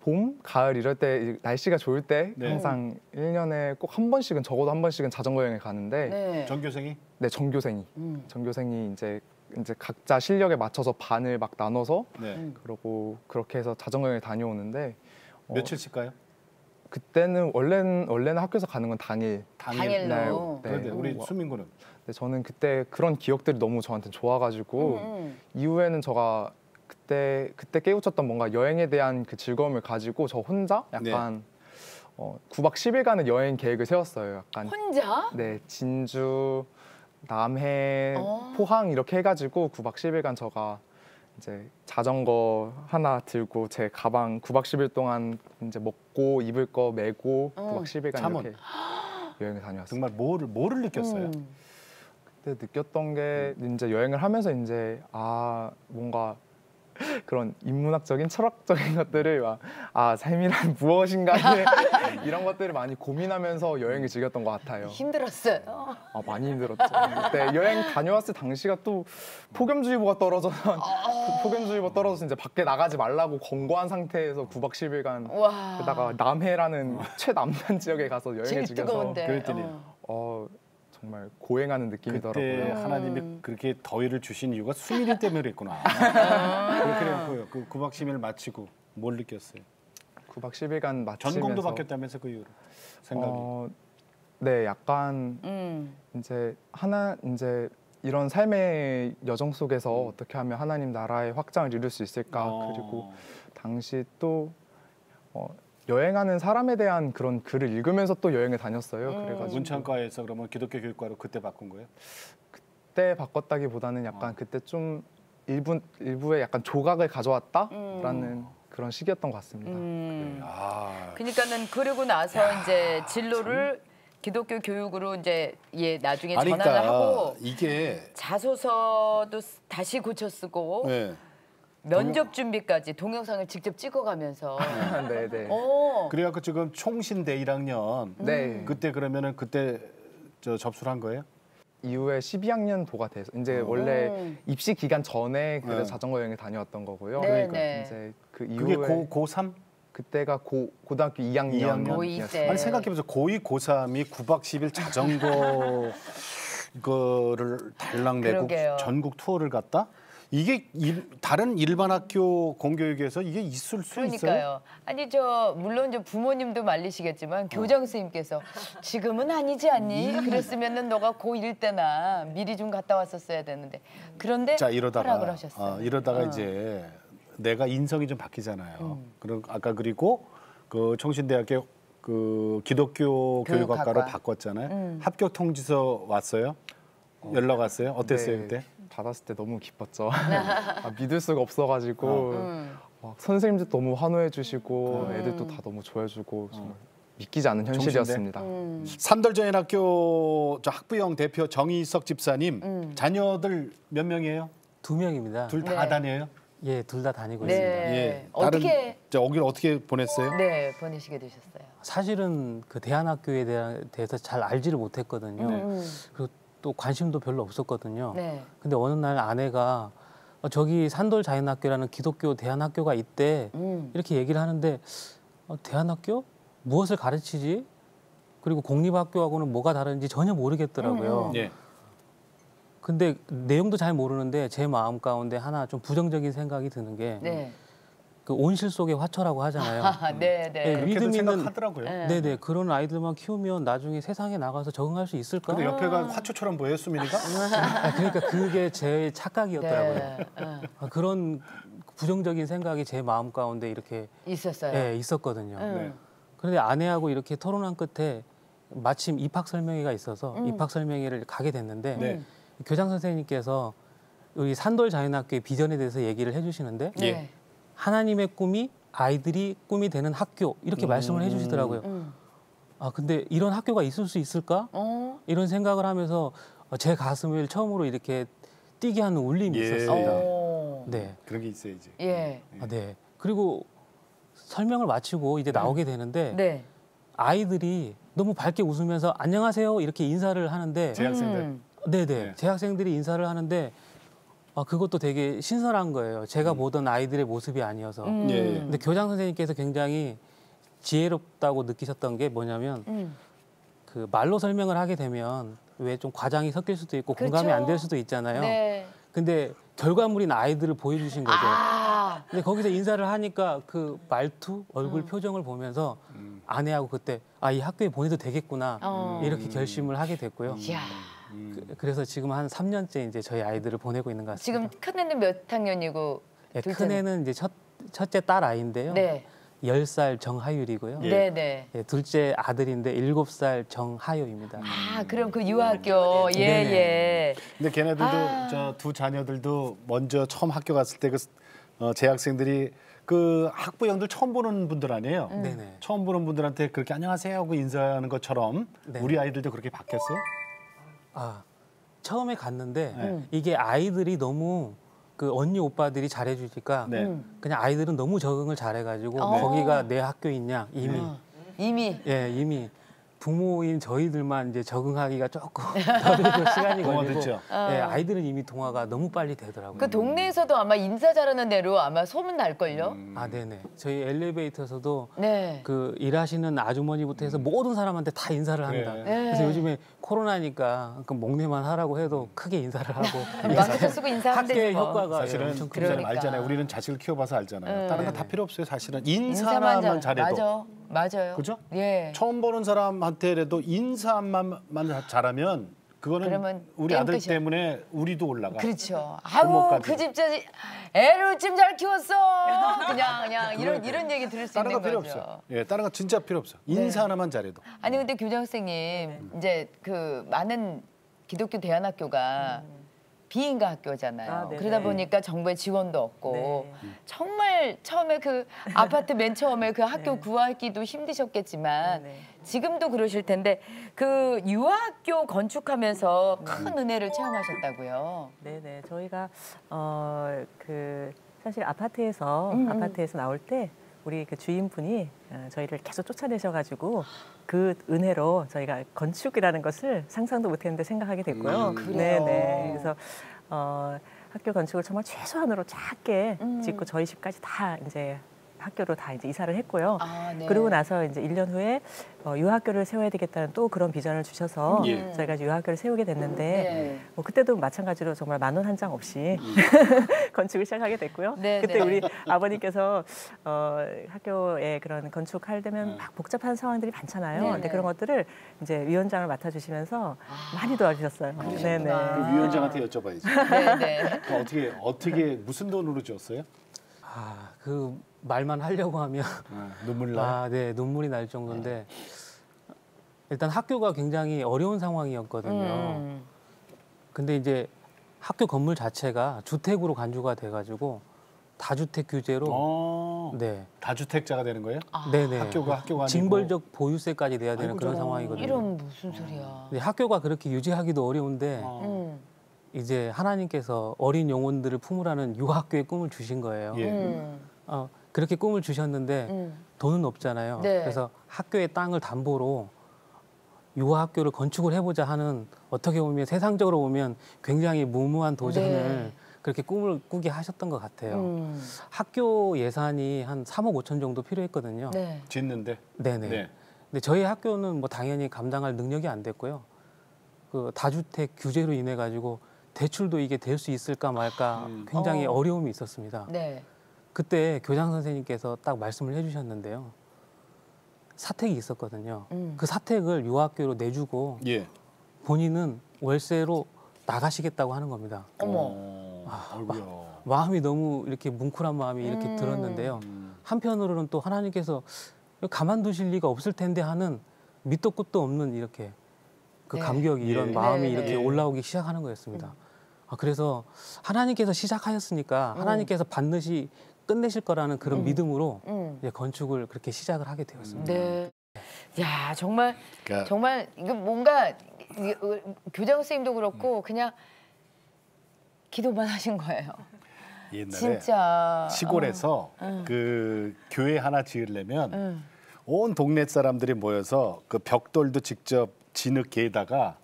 봄, 가을 이럴 때 날씨가 좋을 때 네. 항상 1년에 꼭 한 번씩은 적어도 한 번씩은 자전거 여행을 가는데 네. 전교생이? 네, 전교생이 이제 각자 실력에 맞춰서 반을 막 나눠서 네. 그러고 그렇게 해서 자전거 여행을 다녀오는데 며칠씩 가요? 그때는 원래는 학교에서 가는 건 당일. 당일로. 네. 그런데 우리 수민 군은? 근데 저는 그때 그런 기억들이 너무 저한테 좋아가지고 이후에는 제가 그때 깨우쳤던 뭔가 여행에 대한 그 즐거움을 가지고 저 혼자 약간 9박 10일간의 여행 계획을 세웠어요. 약간 혼자? 네, 진주, 남해, 포항 이렇게 해가지고 9박 10일간 제가 이제 자전거 하나 들고 제 가방 9박 10일 동안 이제 먹고 입을 거 메고 9박 10일간 이렇게 여행을 다녀왔어요. 정말 뭐를 느꼈어요? 그때 느꼈던 게 이제 여행을 하면서 이제 뭔가 그런 인문학적인 철학적인 것들을 삶이란 무엇인가 이런 것들을 많이 고민하면서 여행을 즐겼던 것 같아요. 힘들었어요. 아, 많이 힘들었죠. 그때 여행 다녀왔을 당시가 또 폭염주의보가 떨어져서 이제 밖에 나가지 말라고 권고한 상태에서 9박 10일간 와. 게다가 남해라는 최남단 지역에 가서 여행을 제일 즐겨서 뜨거운데. 그랬더니 정말 고행하는 그때 느낌이더라고요. 하나님이 그렇게 더위를 주신 이유가 수민이 때문에 그랬구나. 그래요. 그 9박 10일 마치고 뭘 느꼈어요? 9박 10일간 마치면서 전공도 바뀌었다면서 그 이후로 생각이. 네, 약간 이제 이런 삶의 여정 속에서 어떻게 하면 하나님 나라의 확장을 이룰 수 있을까? 그리고 당시 또 여행하는 사람에 대한 그런 글을 읽으면서 또 여행을 다녔어요. 그래가지고 문창과에서 그러면 기독교 교육과로 그때 바꾼 거예요? 그때 바꿨다기보다는 약간 그때 좀 일부에 약간 조각을 가져왔다라는 그런 시기였던 것 같습니다. 그러니까는 그러고 나서 이제 진로를 기독교 교육으로 이제 나중에 아니, 전환을 그러니까 하고 이게 자소서도 다시 고쳐 쓰고 네. 면접 준비까지 동영상을 직접 찍어가면서 네네. 그래갖고 지금 총신대 1학년 네. 그때 그러면은 그때 접수를 한 거예요? 이후에 12학년 도가 돼서 이제 원래 입시 기간 전에 그래서 자전거 여행을 다녀왔던 거고요. 네, 그러니까 네. 이제 그 그게 이후에 고3? 그때가 고등학교 2학년. 고2 때. 아니 생각해보세요. 고2, 고3이 9박 10일 자전거 그거를 달랑 내고 그러게요. 전국 투어를 갔다? 이게 다른 일반 학교 공교육에서 이게 있을 수 있어요? 그러니까요. 아니 물론 부모님도 말리시겠지만 교장 선생님께서 지금은 아니지 않니? 그랬으면은 너가 고1 때나 미리 좀 갔다 왔었어야 되는데 그런데 자 이러다가 허락을 하셨어요. 이러다가 이제 내가 인성이 좀 바뀌잖아요. 그리고 그 총신대학교 그 기독교 교육학과로 바꿨잖아요. 합격 통지서 왔어요? 연락 왔어요? 어땠어요 네, 그때? 받았을 때 너무 기뻤죠. 믿을 수가 없어가지고 막 선생님들 너무 환호해 주시고 애들도 다 너무 좋아해 주고 정말 믿기지 않는 현실이었습니다. 산돌정연학교 학부형 대표 정희석 집사님 자녀들 몇 명이에요? 2명입니다. 둘 다 다녀요? 예, 둘 다 다니고 네. 있습니다. 예. 어떻게 오길 어떻게 보냈어요? 네 보내시게 되셨어요? 사실은 그 대한학교에 대해서 잘 알지를 못했거든요. 그리고 또 관심도 별로 없었거든요. 네. 근데 어느 날 아내가 저기 산돌 자연학교라는 기독교 대안학교가 있대. 이렇게 얘기를 하는데 대안학교? 무엇을 가르치지? 그리고 공립학교하고는 뭐가 다른지 전혀 모르겠더라고요. 예. 근데 내용도 잘 모르는데 제 마음 가운데 하나 좀 부정적인 생각이 드는 게 네. 그 온실 속의 화초라고 하잖아요. 네, 네. 네, 믿음 있는 생각하더라고요. 네네 그런 아이들만 키우면 나중에 세상에 나가서 적응할 수 있을까? 근데 옆에가 화초처럼 보여요, 수민이가? 그러니까 그게 제 착각이었더라고요. 네. 그런 부정적인 생각이 제 마음 가운데 이렇게 있었어요. 예, 있었거든요. 네. 그런데 아내하고 이렇게 토론한 끝에 마침 입학 설명회가 있어서 입학 설명회를 가게 됐는데 네. 교장 선생님께서 우리 산돌 자연학교의 비전에 대해서 얘기를 해주시는데 네. 하나님의 꿈이 아이들이 꿈이 되는 학교 이렇게 말씀을 해주시더라고요. 아 근데 이런 학교가 있을 수 있을까? 이런 생각을 하면서 제 가슴을 처음으로 이렇게 뛰게 하는 울림이 있었습니다. 네. 그런 게 있어야지. 예. 네. 그리고 설명을 마치고 이제 나오게 되는데 네. 아이들이 너무 밝게 웃으면서 안녕하세요 이렇게 인사를 하는데 재학생들. 네네 네. 재학생들이 인사를 하는데 그것도 되게 신선한 거예요. 제가 보던 아이들의 모습이 아니어서. 예. 근데 교장 선생님께서 굉장히 지혜롭다고 느끼셨던 게 뭐냐면 그 말로 설명을 하게 되면 왜 좀 과장이 섞일 수도 있고 그렇죠. 공감이 안 될 수도 있잖아요. 네. 근데 결과물인 아이들을 보여주신 거죠. 근데 거기서 인사를 하니까 그 말투, 얼굴 표정을 보면서 아내하고 그때 이 학교에 보내도 되겠구나 이렇게 결심을 하게 됐고요. 이야. 그래서 지금 한 3년째 이제 저희 아이들을 보내고 있는 것 같습니다. 지금 큰애는 몇 학년이고 네, 둘째는? 큰애는 이제 첫째 딸 아이인데요. 네. 10살 정하율이고요. 네, 네. 예, 둘째 아들인데 7살 정하효입니다. 그럼 그 유아학교 예, 네네. 예. 근데 걔네들도 저 두 자녀들도 먼저 처음 학교 갔을 때 그 재학생들이 그 학부형들 처음 보는 분들 아니에요. 네네. 처음 보는 분들한테 그렇게 안녕하세요 하고 인사하는 것처럼 네. 우리 아이들도 그렇게 바뀌었어요? 처음에 갔는데 네. 이게 아이들이 너무 그 언니 오빠들이 잘해주니까 네. 그냥 아이들은 너무 적응을 잘해가지고 거기가 내 학교이냐 이미 이미 부모인 저희들만 이제 적응하기가 조금 더디고 시간이 걸리고 됐죠? 아이들은 이미 동화가 너무 빨리 되더라고요. 그 동네에서도 아마 인사 잘하는 대로 아마 소문 날걸요? 아, 네네. 저희 엘리베이터에서도 네. 그 일하시는 아주머니부터 해서 모든 사람한테 다 인사를 합니다. 그래. 그래서 요즘에 코로나니까 그 목례만 하라고 해도 크게 인사를 하고 마스크 쓰고 인사하면 되지 학교의 뭐. 효과가 사실은 엄청 그 사람 그러니까. 알잖아요. 우리는 자식을 키워봐서 알잖아요. 다른 거 다 필요 없어요. 사실은 인사만 인사만 잘해도. 맞아요. 그죠? 예. 처음 보는 사람한테라도 인사만 잘하면 그거는 그러면 우리 게임 아들 끝이야. 때문에 우리도 올라가. 그렇죠. 아우 부모까지. 그 집자 애를 좀 잘 키웠어. 그냥 이런 얘기 들을 수 다른 거 있는 필요 거죠. 없어. 예, 다른 거 진짜 필요 없어. 인사 하나만 잘해도. 아니 근데 교장 선생님 이제 그 많은 기독교 대안학교가 비인가 학교잖아요. 아, 네네. 그러다 보니까 정부의 지원도 없고 네. 정말 처음에 그 아파트 맨 처음에 그 학교 구하기도 힘드셨겠지만 네. 지금도 그러실 텐데 그 유아학교 건축하면서 큰 은혜를 체험하셨다고요. 네네. 저희가 그 사실 아파트에서 나올 때 우리 그 주인분이 저희를 계속 쫓아내셔가지고 그 은혜로 저희가 건축이라는 것을 상상도 못했는데 생각하게 됐고요. 그래요? 네네. 그래서 학교 건축을 정말 최소한으로 작게 짓고 저희 집까지 다 이제 학교로 다 이제 이사를 했고요. 아, 네. 그러고 나서 이제 1년 후에 유학교를 세워야 되겠다는 또 그런 비전을 주셔서 예. 저희가 유학교를 세우게 됐는데 네. 그때도 마찬가지로 정말 10,000원 한 장 없이 건축을 시작하게 됐고요. 네, 그때 네. 우리 아버님께서 학교에 그런 건축할 때면 막 복잡한 상황들이 많잖아요. 네, 근데 네. 그런 것들을 이제 위원장을 맡아주시면서 많이 도와주셨어요. 네네. 그 위원장한테 여쭤봐야지. 네네. 그 어떻게 무슨 돈으로 줬어요? 그 말만 하려고 하면 눈물 나. 네, 눈물이 날 정도인데 일단 학교가 굉장히 어려운 상황이었거든요. 근데 이제 학교 건물 자체가 주택으로 간주가 돼가지고 다주택 규제로 네, 다주택자가 되는 거예요? 네네 학교가 아니고 징벌적 보유세까지 내야 되는 아이고, 그런 저런. 상황이거든요. 이런 무슨 소리야. 근데 학교가 그렇게 유지하기도 어려운데 이제 하나님께서 어린 영혼들을 품으라는 유학교의 꿈을 주신 거예요. 예. 그렇게 꿈을 주셨는데 돈은 없잖아요. 네. 그래서 학교의 땅을 담보로 유아학교를 건축을 해보자 하는 어떻게 보면 세상적으로 보면 굉장히 무모한 도전을 네. 그렇게 꿈을 꾸게 하셨던 것 같아요. 학교 예산이 한 3억 5천 정도 필요했거든요. 네. 짓는데. 네네. 네. 근데 저희 학교는 뭐 당연히 감당할 능력이 안 됐고요. 그 다주택 규제로 인해 가지고 대출도 이게 될 수 있을까 말까 굉장히 어려움이 있었습니다. 네. 그때 교장 선생님께서 딱 말씀을 해주셨는데요. 사택이 있었거든요. 그 사택을 유아학교로 내주고 예. 본인은 월세로 나가시겠다고 하는 겁니다. 아이고야. 마음이 너무 이렇게 뭉클한 마음이 이렇게 들었는데요. 한편으로는 또 하나님께서 가만두실 리가 없을 텐데 하는 밑도 끝도 없는 이렇게 그 네. 감격이 이런 예. 마음이 네, 이렇게 네. 올라오기 시작하는 거였습니다. 그래서 하나님께서 시작하였으니까 하나님께서 반드시 끝내실 거라는 그런 믿음으로 이제 건축을 그렇게 시작을 하게 되었습니다. 네. 야 정말 그러니까 정말 이거 뭔가 교장 선생님도 그렇고 그냥 기도만 하신 거예요. 옛날에 진짜 시골에서 그 교회 하나 지으려면 온 동네 사람들이 모여서 그 벽돌도 직접 진흙개에다가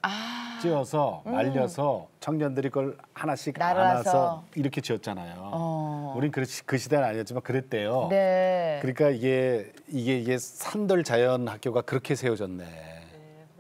찧어서 말려서 청년들이 그걸 하나씩 날아서. 안아서 이렇게 지었잖아요. 우린 그 시대는 아니었지만 그랬대요. 네. 그러니까 이게 산돌 자연 학교가 그렇게 세워졌네.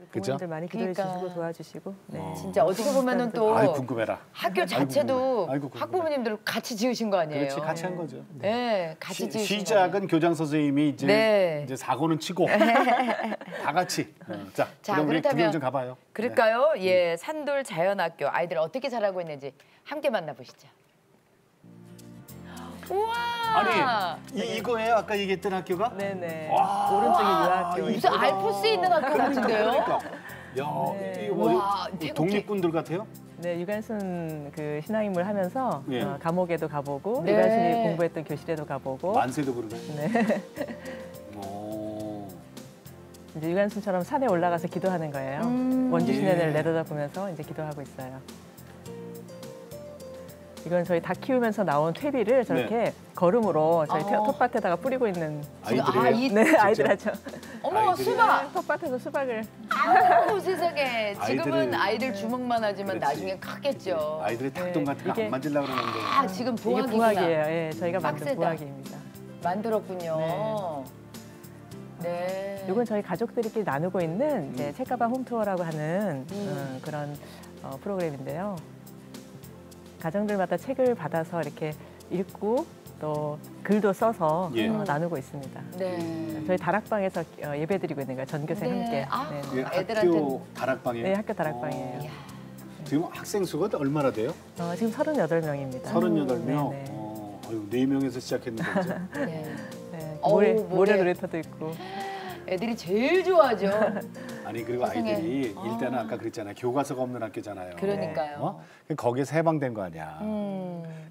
그죠? 부모님들 많이 기도해 그러니까. 주시고 도와주시고. 네. 진짜 어떻게 보면은 또 아이 궁금해라. 학교 자체도 아이고, 궁금해. 학부모님들 같이 지으신 거 아니에요? 그렇지 같이 한 거죠. 네, 같이 지으신 시작은 교장 선생님이 이제 네. 이제 사고는 치고 다 같이. 자, 자, 그럼 우리 그렇다면- 구경 좀 가봐요. 그럴까요? 예, 산돌 자연학교 아이들 어떻게 자라고 있는지 함께 만나보시죠. 우와! 아니 이거예요? 아까 얘기했던 학교가? 네네. 와, 오른쪽이 유학교. 무슨 알프스에 있는 학교 같은데요? 그러니까. 야, 이거 뭐 와, 태극기. 독립군들 같아요? 네, 유관순 그 신앙인물 하면서 예. 감옥에도 가보고 네. 유관순이 공부했던 교실에도 가보고 만세도 부르네. 네. 오. 이제 유관순처럼 산에 올라가서 기도하는 거예요. 원주 시내를 내려다보면서 이제 기도하고 있어요. 이건 저희 닭 키우면서 나온 퇴비를 저렇게 거름으로 저희 텃밭에다가 뿌리고 있는 아이들이에요? 네, 아이들 하죠. 어머, 수박! 텃밭에서 수박을. 아우, 세상에. 지금은 아이들을- 아이들 주먹만 하지만 그렇지. 나중에 크겠죠. 아이들이 닭똥 같은 거 이게- 안 만지려고 그러는데. 아, 지금 이게 부화기구나. 부화기예요. 예, 저희가 만든 빡세다. 부화기입니다. 만들었군요. 네. 이건 저희 가족들끼리 나누고 있는 이제 책가방 홈투어라고 하는 그런 프로그램인데요. 가정들마다 책을 받아서 이렇게 읽고 또 글도 써서 예. 나누고 있습니다. 네. 저희 다락방에서 예배드리고 있는 거예요. 전교생 네. 함께. 아, 네, 그게 네. 학교 다락방이에요? 네, 학교 다락방이에요. 이야. 지금 학생 수가 얼마나 돼요? 지금 38명입니다. 38명? 네, 네. 아유, 4명에서 시작했는데 이제. 네. 네, 어우, 모래 모래. 놀이터도 있고. 애들이 제일 좋아하죠. 아니 그리고 세상에. 아이들이 일단은 아까 그랬잖아요. 교과서가 없는 학교잖아요. 그러니까요. 어? 거기에서 해방된 거 아니야.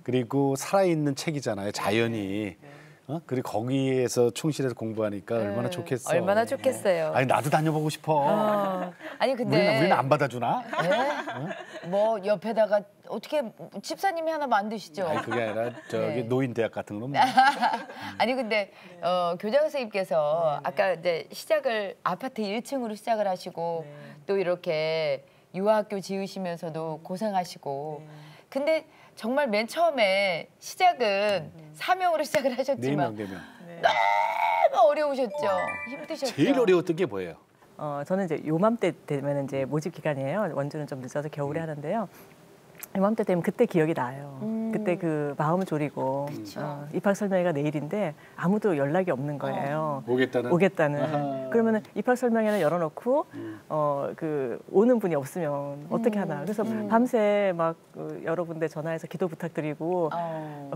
그리고 살아있는 책이잖아요. 자연이. 어? 그리고 거기에서 충실해서 공부하니까 얼마나 좋겠어. 얼마나 좋겠어요. 아니 나도 다녀보고 싶어. 아니 근데 우리는 안 받아주나? 네? 뭐 옆에다가 어떻게 집사님이 하나 만드시죠? 아니 그게 아니라 저기 네. 노인대학 같은 거는 뭐. 아니 근데 교장 선생님께서 아까 이제 시작을 아파트 1층으로 시작을 하시고 또 이렇게 유아학교 지으시면서도 고생하시고 근데 정말 맨 처음에 시작은 사명으로 시작을 하셨지만 4명. 너무 어려우셨죠? 힘드셨죠? 제일 어려웠던 게 뭐예요? 저는 이제 요맘때 되면 이제 모집 기간이에요. 원주는 좀 늦어서 겨울에 하는데요. 요맘때 되면 그때 기억이 나요. 그때 그 마음 졸이고 입학 설명회가 내일인데 아무도 연락이 없는 거예요. 오겠다는. 아하. 그러면은 입학 설명회는 열어놓고 그 오는 분이 없으면 어떻게 하나. 그래서 밤새 막 여러 군데 전화해서 기도 부탁드리고.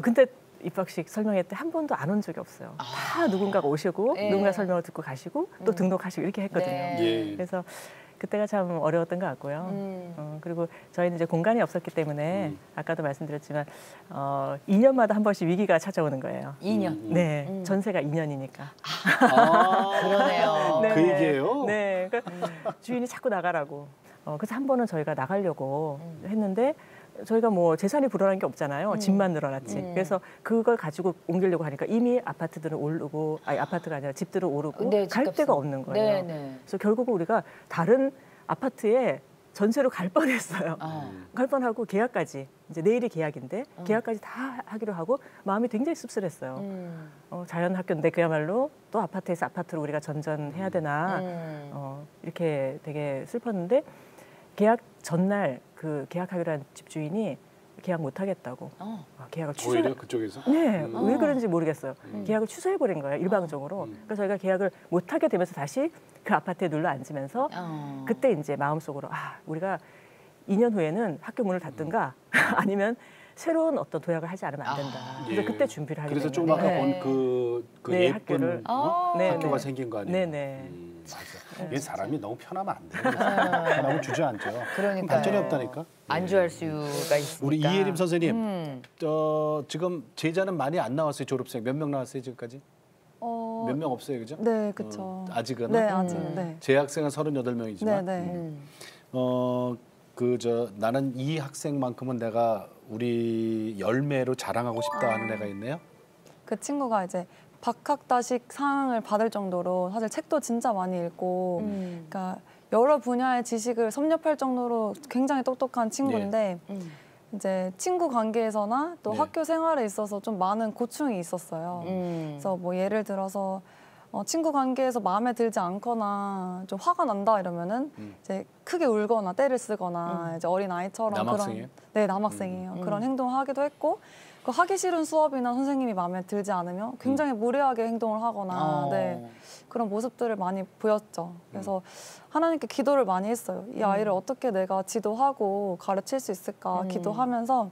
근데 입학식 설명회 때 한 번도 안 온 적이 없어요. 다 누군가가 오시고 네. 누군가 설명을 듣고 가시고 또 등록하시고 이렇게 했거든요. 네. 예. 그래서 그때가 참 어려웠던 것 같고요. 그리고 저희는 이제 공간이 없었기 때문에 아까도 말씀드렸지만 2년마다 한 번씩 위기가 찾아오는 거예요. 2년. 네, 전세가 2년이니까. 그러네요. 그 얘기예요? 네, 그러니까 주인이 자꾸 나가라고. 그래서 한 번은 저희가 나가려고 했는데 저희가 뭐 재산이 불어난 게 없잖아요. 집만 늘어났지. 그래서 그걸 가지고 옮기려고 하니까 이미 아파트들은 오르고, 아니 아파트가 아니라 집들은 오르고 네, 갈 집값은. 데가 없는 거예요. 네, 네. 그래서 결국은 우리가 다른 아파트에 전세로 갈 뻔했어요. 갈 뻔하고 계약까지 이제 내일이 계약인데 계약까지 다 하기로 하고 마음이 굉장히 씁쓸했어요. 자연학교인데 그야말로 또 아파트에서 아파트로 우리가 전전해야 되나 이렇게 되게 슬펐는데 계약 전날 그 계약하기로 한 집주인이 계약 못 하겠다고 계약을 취소해. 오히려 그쪽에서? 네, 왜 그런지 모르겠어요. 계약을 취소해버린 거예요, 일방적으로. 그래서 저희가 계약을 못 하게 되면서 다시 그 아파트에 눌러 앉으면서 그때 이제 마음속으로 우리가 2년 후에는 학교 문을 닫든가 아니면 새로운 어떤 도약을 하지 않으면 안 된다. 그래서 예. 그때 준비를 하게 그래서 됐는데. 좀 아까 네. 본 그 네, 예쁜 학교를. 네, 학교가 네. 생긴 거 아니에요? 네네. 맞아. 얘 사람이 너무 편하면 안 돼. 너무 주저앉죠. 그러니까요. 발전이 없다니까. 안주할 수가 있으니까. 우리 이예림 선생님, 지금 제자는 많이 안 나왔어요. 졸업생 몇 명 나왔어요 지금까지? 몇 명 없어요, 그죠? 네, 그렇죠. 아직은? 네, 아직. 네. 재학생은 38명이지만 네, 네. 나는 이 학생만큼은 내가 우리 열매로 자랑하고 싶다 하는 애가 있네요. 그 친구가 이제 박학다식 상을 받을 정도로 사실 책도 진짜 많이 읽고 그러니까 여러 분야의 지식을 섭렵할 정도로 굉장히 똑똑한 친구인데 이제 친구 관계에서나 또 네. 학교 생활에 있어서 좀 많은 고충이 있었어요. 그래서 뭐 예를 들어서 친구 관계에서 마음에 들지 않거나 좀 화가 난다 이러면은 이제 크게 울거나 때를 쓰거나 이제 어린 아이처럼 남학생이에요? 네, 남학생이에요. 그런 행동을 하기도 했고 그 하기 싫은 수업이나 선생님이 마음에 들지 않으면 굉장히 무례하게 행동을 하거나 네, 그런 모습들을 많이 보였죠. 그래서 하나님께 기도를 많이 했어요. 이 아이를 어떻게 내가 지도하고 가르칠 수 있을까 기도하면서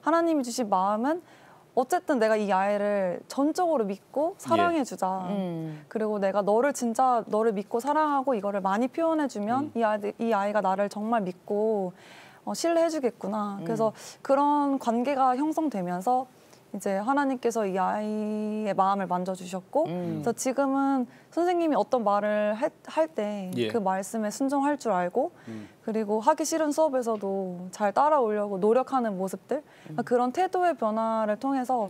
하나님이 주신 마음은 어쨌든 내가 이 아이를 전적으로 믿고 사랑해주자. 그리고 내가 너를 진짜 너를 믿고 사랑하고 이거를 많이 표현해주면 이 아이가 나를 정말 믿고 신뢰해주겠구나. 그래서 그런 관계가 형성되면서 이제 하나님께서 이 아이의 마음을 만져주셨고 그래서 지금은 선생님이 어떤 말을 할 때 그 말씀에 순종할 줄 알고 그리고 하기 싫은 수업에서도 잘 따라오려고 노력하는 모습들 그런 태도의 변화를 통해서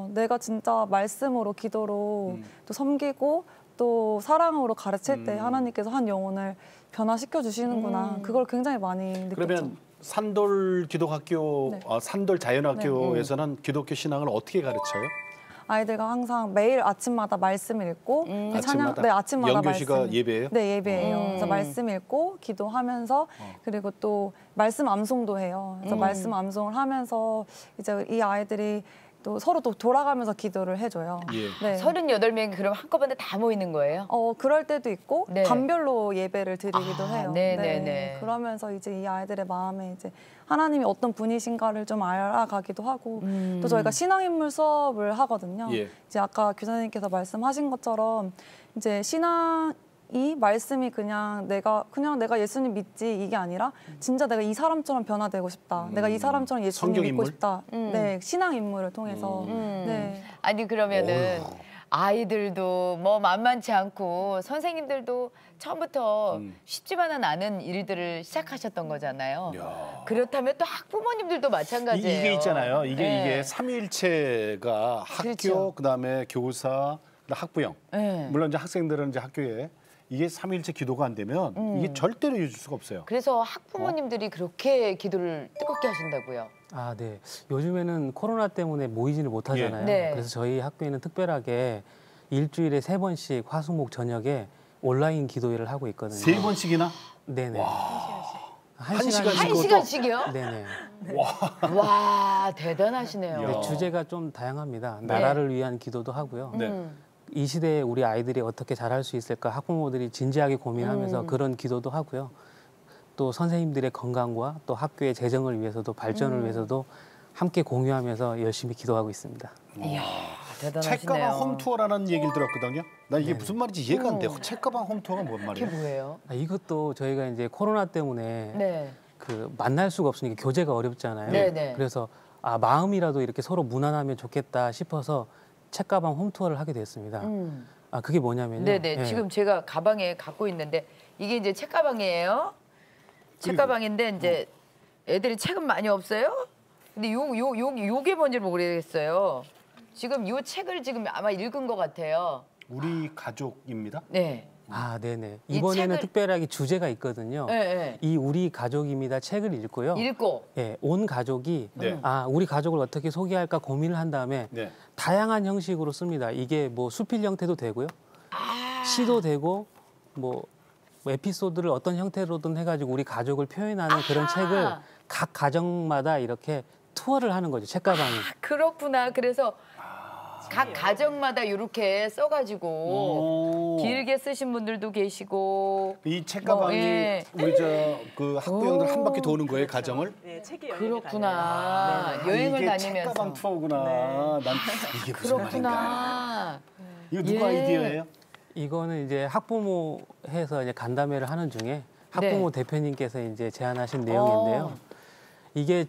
내가 진짜 말씀으로 기도로 또 섬기고 또 사랑으로 가르칠 때 하나님께서 한 영혼을 변화시켜 주시는구나 그걸 굉장히 많이 느꼈죠. 그러면 산돌 기독학교, 산돌 자연학교에서는 기독교 신앙을 어떻게 가르쳐요? 아이들과 항상 매일 아침마다 말씀을 읽고 아침마다? 네, 아침마다 영교시가 말씀. 예배예요? 네, 예배예요. 그래서 말씀 읽고 기도하면서 그리고 또 말씀 암송도 해요. 그래서 말씀 암송을 하면서 이제 이 아이들이 또 서로 또 돌아가면서 기도를 해줘요. 네. 38명이 그럼 한꺼번에 다 모이는 거예요? 그럴 때도 있고 네. 반별로 예배를 드리기도 해요. 네네네. 그러면서 이제 이 아이들의 마음에 이제 하나님이 어떤 분이신가를 좀 알아가기도 하고 또 저희가 신앙인물 수업을 하거든요. 이제 아까 교사님께서 말씀하신 것처럼 이제 이 말씀이 그냥 내가 예수님 믿지 이게 아니라 진짜 내가 이 사람처럼 변화되고 싶다. 내가 이 사람처럼 예수님 믿고 싶다. 네, 신앙 인물을 통해서. 네. 아니 그러면은 아이들도 뭐 만만치 않고 선생님들도 처음부터 쉽지만은 않은 일들을 시작하셨던 거잖아요. 그렇다면 또 학부모님들도 마찬가지예요. 이게 있잖아요. 이게 삼위일체가 학교, 그렇죠. 그다음에 교사, 학부형. 물론 이제 학생들은 이제 학교에 이게 삼위일체 기도가 안 되면 이게 절대로 이어질 수가 없어요. 그래서 학부모님들이 그렇게 기도를 뜨겁게 하신다고요. 아, 네. 요즘에는 코로나 때문에 모이지를 못하잖아요. 네. 그래서 저희 학교에는 특별하게 일주일에 3번씩 화수목 저녁에 온라인 기도회를 하고 있거든요. 3번씩이나? 네네. 한 시간씩? 한 시간씩이요? 네네. 와 대단하시네요. 네, 주제가 좀 다양합니다. 나라를 위한 기도도 하고요. 이 시대에 우리 아이들이 어떻게 잘할 수 있을까 학부모들이 진지하게 고민하면서 그런 기도도 하고요. 또 선생님들의 건강과 또 학교의 재정을 위해서도 발전을 위해서도 함께 공유하면서 열심히 기도하고 있습니다. 이야 대단하시네요. 책가방 홈투어라는 얘기를 들었거든요. 나 이게 무슨 말인지 이해가 안 돼. 책가방 홈투어가 뭔 말이에요? 그게 뭐예요? 이것도 저희가 이제 코로나 때문에 네. 그 만날 수가 없으니까 교제가 어렵잖아요. 네네. 그래서 마음이라도 이렇게 서로 무난하면 좋겠다 싶어서 책가방 홈투어를 하게 됐습니다. 그게 뭐냐면요. 네네. 예. 지금 제가 가방에 갖고 있는데 이게 이제 책가방이에요. 책가방인데 이제 애들이 책은 많이 없어요. 근데 요게 뭔지 모르겠어요. 지금 요 책을 지금 아마 읽은 것 같아요. 우리 가족입니다. 네. 네네. 이번에는 특별하게 주제가 있거든요. 네. 이 우리 가족입니다 책을 읽고요. 읽고. 온 가족이 우리 가족을 어떻게 소개할까 고민을 한 다음에 다양한 형식으로 씁니다. 이게 뭐 수필 형태도 되고요. 시도 되고 뭐 에피소드를 어떤 형태로든 해가지고 우리 가족을 표현하는 그런 책을 각 가정마다 이렇게 투어를 하는 거죠. 책가방이. 그렇구나. 그래서 각 가정마다 이렇게 써가지고 길게 쓰신 분들도 계시고 이 책가방이 우리 그 학부형들 한 바퀴 도는 거예요, 가정을? 네, 책이 그렇구나. 여행을 이게 다니면서. 책가방 투어구나. 난 이게 무슨 말인가. 그렇구나. 이거 누구 아이디어예요? 이거는 이제 학부모해서 이제 간담회를 하는 중에 학부모 대표님께서 이제 제안하신 내용인데요. 이게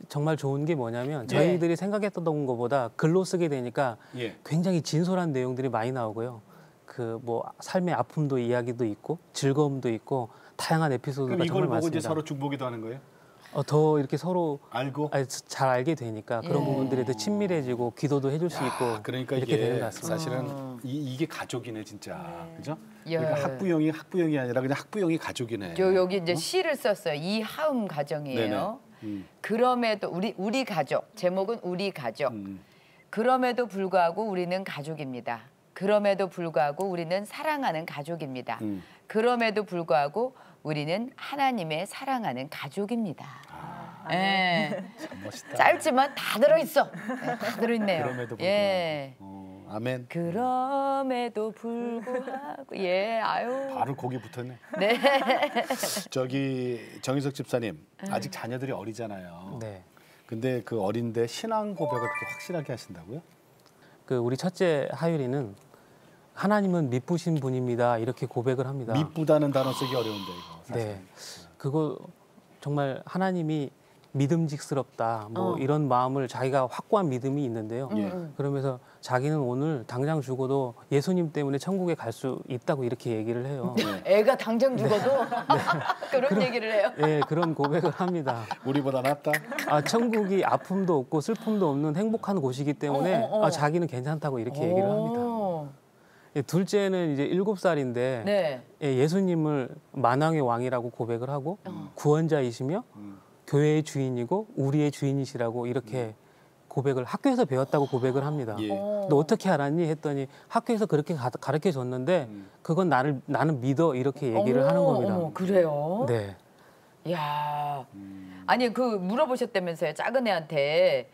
정말 좋은 게 뭐냐면 저희들이 생각했던 것보다 글로 쓰게 되니까 굉장히 진솔한 내용들이 많이 나오고요. 그 뭐 삶의 아픔도 이야기도 있고 즐거움도 있고 다양한 에피소드가 그럼 정말 이걸 보고 많습니다. 이제 서로 중보기도 하는 거예요? 더 이렇게 서로 알고? 잘 알게 되니까 그런 부분들이 더 친밀해지고 기도도 해줄 수 있고 그러니까 이렇게 되는 것 이게 같습니다. 사실은 이게 가족이네 진짜. 그죠? 그러니까 학부형이 아니라 그냥 학부형이 가족이네. 여기 이제 시를 썼어요. 이하음 가정이에요. 그럼에도 우리 가족. 제목은 우리 가족. 그럼에도 불구하고 우리는 가족입니다. 그럼에도 불구하고 우리는 사랑하는 가족입니다. 그럼에도 불구하고 우리는 하나님의 사랑하는 가족입니다. 참 멋있다. 짧지만 다 들어있어. 다 들어있네요. 그럼에도 불구하고. 아멘. 그럼에도 불구하고 아유. 바로 곡이 붙었네. 네. 저기 정희석 집사님 아직 자녀들이 어리잖아요. 네. 근데 그 어린데 신앙 고백을 그렇게 확실하게 하신다고요? 그 우리 첫째 하율이는 하나님은 미쁘신 분입니다. 이렇게 고백을 합니다. 미쁘다는 단어 쓰기 어려운데 이거. 사실. 네. 그거 정말 하나님이 믿음직스럽다 뭐 이런 마음을 자기가 확고한 믿음이 있는데요. 그러면서 자기는 오늘 당장 죽어도 예수님 때문에 천국에 갈 수 있다고 이렇게 얘기를 해요. 애가 당장 죽어도 그런 얘기를 해요. 네, 그런 고백을 합니다. 우리보다 낫다. 천국이 아픔도 없고 슬픔도 없는 행복한 곳이기 때문에 자기는 괜찮다고 이렇게 얘기를 합니다. 둘째는 이제 7살인데 네. 예수님을 만왕의 왕이라고 고백을 하고 구원자이시며 교회의 주인이고 우리의 주인이시라고 이렇게 고백을 학교에서 배웠다고 고백을 합니다. 너 어떻게 알았니? 했더니 학교에서 그렇게 가르쳐 줬는데 그건 나는 믿어 이렇게 얘기를 하는 겁니다. 그래요? 네. 야, 아니 그 물어보셨다면서요, 작은 애한테.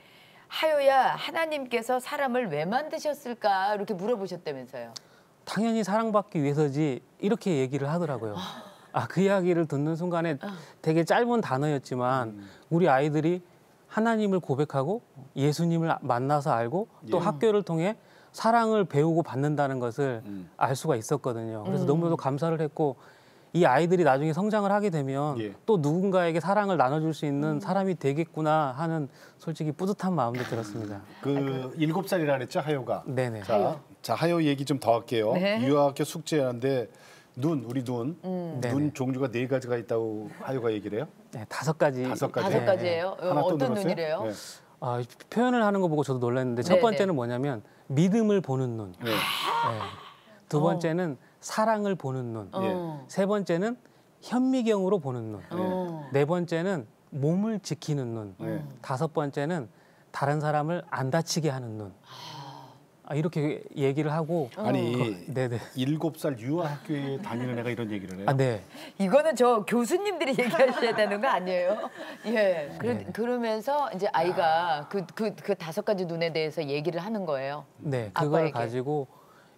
하요야, 하나님께서 사람을 왜 만드셨을까? 이렇게 물어보셨다면서요. 당연히 사랑받기 위해서지 이렇게 얘기를 하더라고요. 그 이야기를 듣는 순간에 되게 짧은 단어였지만 우리 아이들이 하나님을 고백하고 예수님을 만나서 알고 또 학교를 통해 사랑을 배우고 받는다는 것을 알 수가 있었거든요. 그래서 너무나도 감사를 했고 이 아이들이 나중에 성장을 하게 되면 또 누군가에게 사랑을 나눠줄 수 있는 사람이 되겠구나 하는 솔직히 뿌듯한 마음도 들었습니다. 7살이라 그랬죠, 하요가. 네네. 자, 하요 얘기 좀 더 할게요. 네. 유아학교 숙제하는데 우리 눈 네네. 종류가 4가지가 있다고 하요가 얘기를 해요? 네, 5가지. 5가지. 5가지예요? 하나 또 어떤 늘었어요? 눈이래요? 네. 표현을 하는 거 보고 저도 놀랐는데 첫 네네. 번째는 뭐냐면 믿음을 보는 눈. 네. 네. 두 번째는 사랑을 보는 눈. 세 번째는 현미경으로 보는 눈. 네 번째는 몸을 지키는 눈. 다섯 번째는 다른 사람을 안 다치게 하는 눈. 이렇게 얘기를 하고 아니, 네네. 7살 유아학교에 다니는 애가 이런 얘기를 해요? 네. 이거는 저 교수님들이 얘기하셔야 되는 거 아니에요? 예. 그러면서 이제 아이가 그 5가지 눈에 대해서 얘기를 하는 거예요. 네. 그걸 아빠에게. 가지고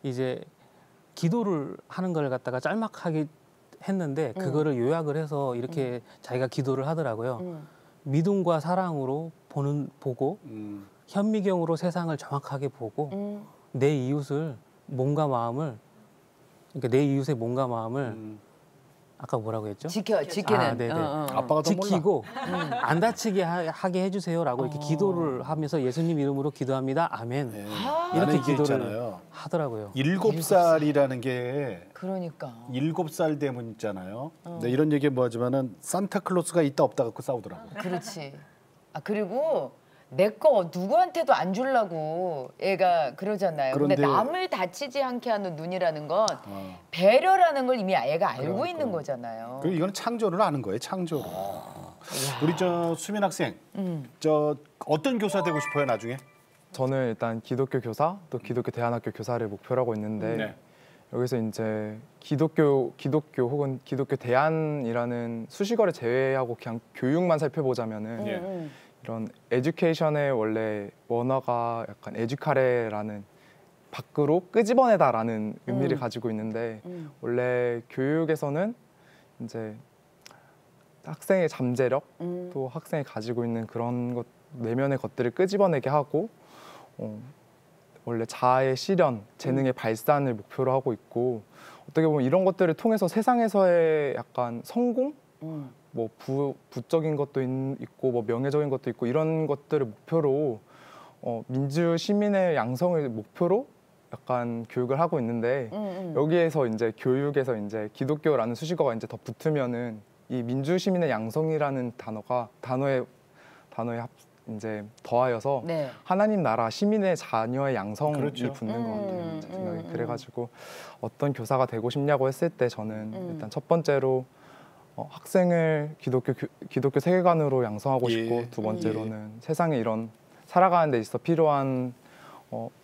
이제 기도를 하는 걸 갖다가 짤막하게 했는데 그거를 요약을 해서 이렇게 자기가 기도를 하더라고요. 믿음과 사랑으로 보고 현미경으로 세상을 정확하게 보고 내 이웃을 몸과 마음을 그러니까 내 이웃의 몸과 마음을 아까 뭐라고 했죠? 지키는. 네네. 아빠가 더 지키고 안 다치게 하게 해주세요라고 이렇게 기도를 하면서 예수님 이름으로 기도합니다. 아멘. 이렇게 나는 기도를 있잖아요. 하더라고요. 7살이라는 게 그러니까. 7살 되면 있잖아요. 네, 이런 얘기 뭐하지만은 산타클로스가 있다 없다 갖고 싸우더라고요. 그렇지. 그리고 내 거 누구한테도 안 주려고 애가 그러잖아요. 근데 그런데- 남을 다치지 않게 하는 눈이라는 건 배려라는 걸 이미 애가 알고 있는 거잖아요. 그리고 이거는 창조를 아는 거예요. 창조를. 우리 저 수민 학생, 저 어떤 교사 되고 싶어요 나중에? 저는 일단 기독교 교사 또 기독교 대안학교 교사를 목표로 하고 있는데 네. 여기서 이제 기독교 혹은 기독교 대안이라는 수식어를 제외하고 그냥 교육만 살펴보자면은 이런 에듀케이션의 원래 원어가 약간 에듀카레라는 밖으로 끄집어내다라는 의미를 가지고 있는데 원래 교육에서는 이제 학생의 잠재력 또 학생이 가지고 있는 그런 것 내면의 것들을 끄집어내게 하고 원래 자아의 실현, 재능의 발산을 목표로 하고 있고 어떻게 보면 이런 것들을 통해서 세상에서의 약간 성공, 뭐 부적인 것도 있고 뭐 명예적인 것도 있고 이런 것들을 목표로 민주 시민의 양성을 목표로 약간 교육을 하고 있는데 여기에서 이제 교육에서 이제 기독교라는 수식어가 이제 더 붙으면은 이 민주 시민의 양성이라는 단어에 이제 더하여서 네. 하나님 나라 시민의 자녀의 양성이 그렇죠. 붙는 것 같아요. 제 생각에. 그래가지고 어떤 교사가 되고 싶냐고 했을 때 저는 일단 첫 번째로 학생을 기독교 세계관으로 양성하고 싶고 두 번째로는 세상에 이런 살아가는 데 있어 필요한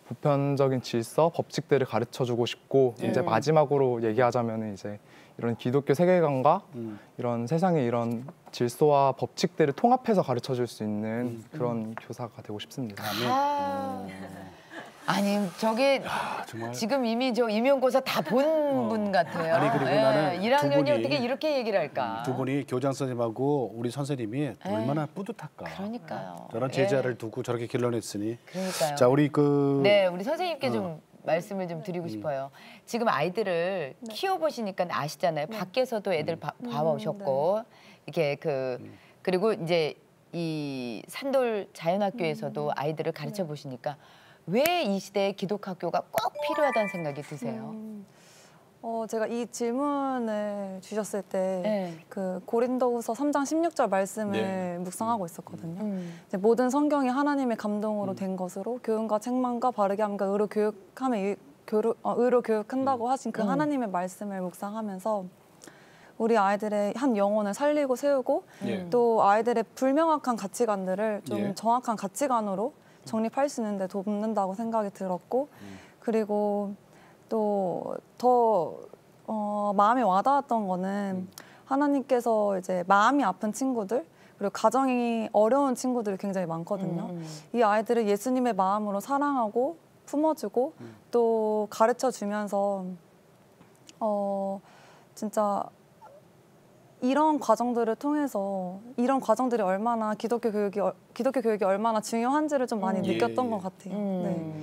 보편적인 질서, 법칙들을 가르쳐주고 싶고 이제 마지막으로 얘기하자면 이제 이런 기독교 세계관과 이런 세상의 이런 질서와 법칙들을 통합해서 가르쳐줄 수 있는 그런 교사가 되고 싶습니다. 아니 저기 정말. 지금 이미 저 임용고사 다 본 분 같아요. 아니, 그리고 나는 1학년이 두 분이- 어떻게 이렇게 얘기를 할까? 두 분이 교장 선생님하고 우리 선생님이 얼마나 뿌듯할까. 그러니까요. 저런 제자를 두고 저렇게 길러냈으니. 그러니까요. 자, 우리 네, 우리 선생님께 좀 말씀을 좀 드리고 싶어요. 지금 아이들을 키워보시니까 아시잖아요. 밖에서도 애들 봐오셨고 이렇게 그리고 이제 이 산돌 자연학교에서도 아이들을 가르쳐 보시니까 왜 이 시대에 기독학교가 꼭 필요하다는 생각이 드세요? 제가 이 질문을 주셨을 때 그 고린도후서 3장 16절 말씀을 묵상하고 있었거든요. 이제 모든 성경이 하나님의 감동으로 된 것으로 교훈과 책망과 바르게 함과 의로 교육한다고 하신 그 하나님의 말씀을 묵상하면서 우리 아이들의 한 영혼을 살리고 세우고 또 아이들의 불명확한 가치관들을 좀 정확한 가치관으로 정립할 수 있는데 돕는다고 생각이 들었고 그리고 또 더 마음에 와닿았던 거는 하나님께서 이제 마음이 아픈 친구들 그리고 가정이 어려운 친구들이 굉장히 많거든요. 이 아이들을 예수님의 마음으로 사랑하고 품어주고 또 가르쳐주면서 진짜 이런 과정들을 통해서 이런 과정들이 얼마나 기독교 교육이 얼마나 중요한지를 좀 많이 느꼈던 것 같아요. 네.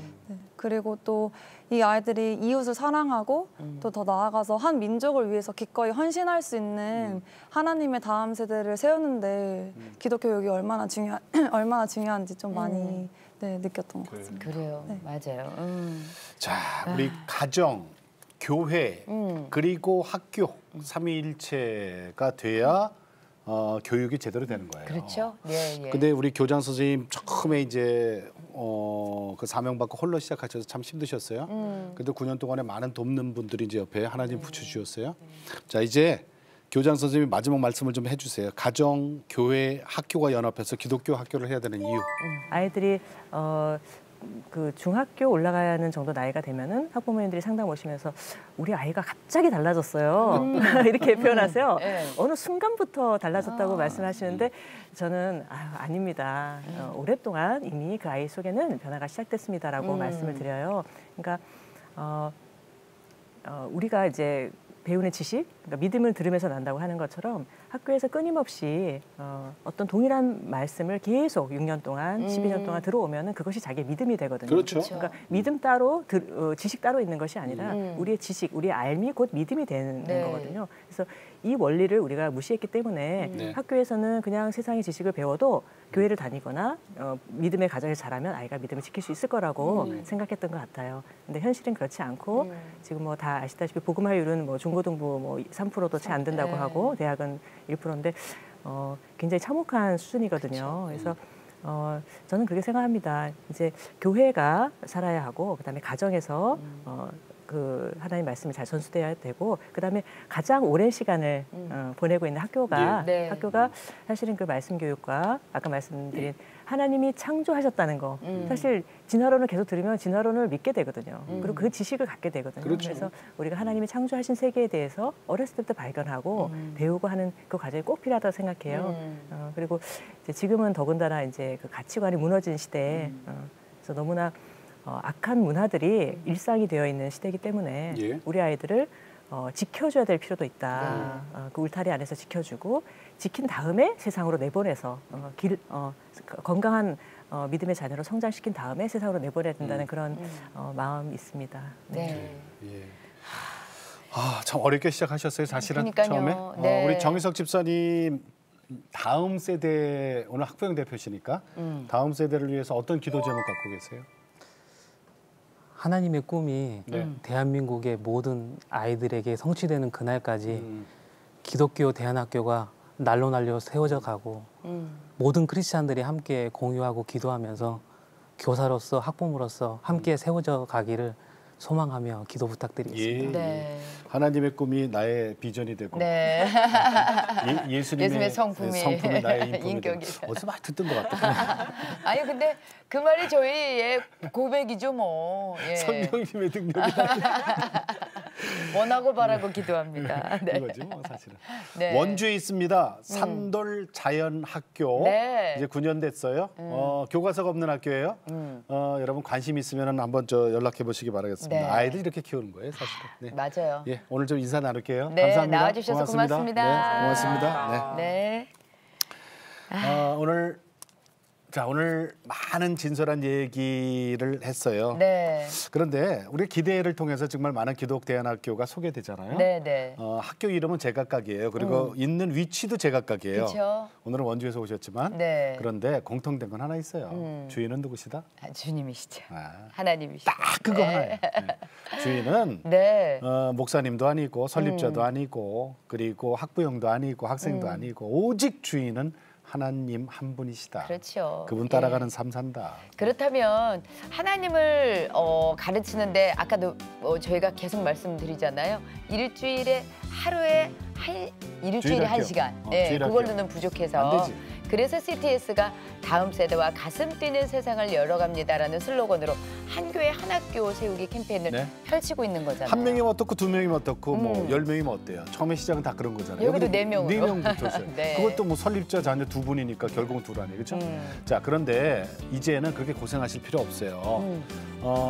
그리고 또 이 아이들이 이웃을 사랑하고 또 더 나아가서 한 민족을 위해서 기꺼이 헌신할 수 있는 하나님의 다음 세대를 세우는데 기독교 교육이 얼마나 중요한지 좀 많이 느꼈던 것 같습니다. 그래요, 맞아요. 자, 우리 가정, 교회 그리고 학교 삼위일체가 돼야 교육이 제대로 되는 거예요. 그렇죠. 예. 근데 우리 교장 선생님 처음에 이제 그 사명 받고 홀로 시작하셔서 참 힘드셨어요. 그래도 9년 동안에 많은 돕는 분들이 이제 옆에 하나님 붙여주셨어요. 자, 이제 교장 선생님이 마지막 말씀을 좀 해주세요. 가정, 교회, 학교가 연합해서 기독교 학교를 해야 되는 이유. 아이들이 그 중학교 올라가는 정도 나이가 되면은 학부모님들이 상담 오시면서 우리 아이가 갑자기 달라졌어요. 이렇게 표현하세요. 어느 순간부터 달라졌다고 말씀하시는데 저는 아닙니다. 오랫동안 이미 그 아이 속에는 변화가 시작됐습니다라고 말씀을 드려요. 그러니까 우리가 이제 배우는 지식, 그러니까 믿음을 들으면서 난다고 하는 것처럼 학교에서 끊임없이 어떤 동일한 말씀을 계속 6년 동안, 12년 동안 들어오면은 그것이 자기의 믿음이 되거든요. 그렇죠. 그러니까 믿음 따로, 지식 따로 있는 것이 아니라 우리의 지식, 우리의 알미 곧 믿음이 되는 거거든요. 그래서 이 원리를 우리가 무시했기 때문에 학교에서는 그냥 세상의 지식을 배워도 교회를 다니거나 믿음의 가정을 자라면 아이가 믿음을 지킬 수 있을 거라고 생각했던 것 같아요. 근데 현실은 그렇지 않고 지금 뭐 다 아시다시피 복음화율은 뭐 중고등부 뭐 3%도 채 안 된다고 하고 대학은 1%인데 굉장히 참혹한 수준이거든요. 그래서 저는 그렇게 생각합니다. 이제 교회가 살아야 하고 그다음에 가정에서 그 하나님 말씀을 잘 전수돼야 되고 그다음에 가장 오랜 시간을 보내고 있는 학교가 학교가 사실은 그 말씀 교육과 아까 말씀드린 하나님이 창조하셨다는 거 사실 진화론을 계속 들으면 진화론을 믿게 되거든요. 그리고 그 지식을 갖게 되거든요. 그렇죠. 그래서 우리가 하나님이 창조하신 세계에 대해서 어렸을 때부터 발견하고 배우고 하는 그 과정이 꼭 필요하다고 생각해요. 그리고 이제 지금은 더군다나 이제 그 가치관이 무너진 시대에 그래서 너무나 악한 문화들이 일상이 되어 있는 시대이기 때문에 우리 아이들을 지켜줘야 될 필요도 있다. 그 울타리 안에서 지켜주고 지킨 다음에 세상으로 내보내서 건강한 믿음의 자녀로 성장시킨 다음에 세상으로 내보내야 된다는 그런 마음이 있습니다. 네. 참 어렵게 시작하셨어요. 사실은 그러니까요. 처음에. 우리 정희석 집사님 다음 세대 오늘 학부형 대표시니까 다음 세대를 위해서 어떤 기도 제목 갖고 계세요? 하나님의 꿈이 대한민국의 모든 아이들에게 성취되는 그날까지 기독교 대안학교가 날로 세워져 가고 모든 크리스찬들이 함께 공유하고 기도하면서 교사로서 학부모로서 함께 세워져 가기를 소망하며 기도 부탁드리겠습니다. 하나님의 꿈이 나의 비전이 되고 예수님의 성품이 나의 인격이 어디서 많이 듣던 것 같아. 아니 근데 그 말이 저희의 고백이죠 뭐. 성령님의 능력이다. 원하고 바라고 기도합니다. 이거지 뭐 사실은. 원주에 있습니다. 산돌 자연학교. 이제 9년 됐어요. 교과서가 없는 학교예요. 여러분 관심 있으면 한번 연락해 보시기 바라겠습니다. 아이들 이렇게 키우는 거예요, 사실은. 맞아요. 오늘 좀 인사 나눌게요. 네, 감사합니다. 나와주셔서 고맙습니다. 고맙습니다. 네. 오늘 자, 오늘 많은 진솔한 얘기를 했어요. 네. 그런데 우리 기대를 통해서 정말 많은 기독대안학교가 소개되잖아요. 네. 학교 이름은 제각각이에요. 그리고 있는 위치도 제각각이에요. 그렇죠. 오늘은 원주에서 오셨지만 네. 그런데 공통된 건 하나 있어요. 주인은 누구시다? 주님이시죠. 아, 하나님이시죠. 딱 그거 하나예요. 네. 주인은 네. 목사님도 아니고 설립자도 아니고 그리고 학부형도 아니고 학생도 아니고 오직 주인은 하나님 한 분이시다. 그렇죠. 그분 따라가는 삶 산다. 그렇다면 하나님을 가르치는데 아까도 저희가 계속 말씀드리잖아요. 일주일에 하루에 일주일에 한 시간. 네, 그걸로는 부족해서. 안 되지. 그래서 CTS가 다음 세대와 가슴 뛰는 세상을 열어갑니다라는 슬로건으로 한 교회 한 학교 세우기 캠페인을 네. 펼치고 있는 거잖아요. 한 명이면 어떻고 두 명이면 어떻고 뭐 10명이면 어때요? 처음에 시작은 다 그런 거잖아요. 여기도 4명으로. 4명 붙었어요. 네. 그것도 뭐 설립자 자녀 2분이니까 결국은 둘 아니에요. 그렇죠? 자, 그런데 이제는 그렇게 고생하실 필요 없어요.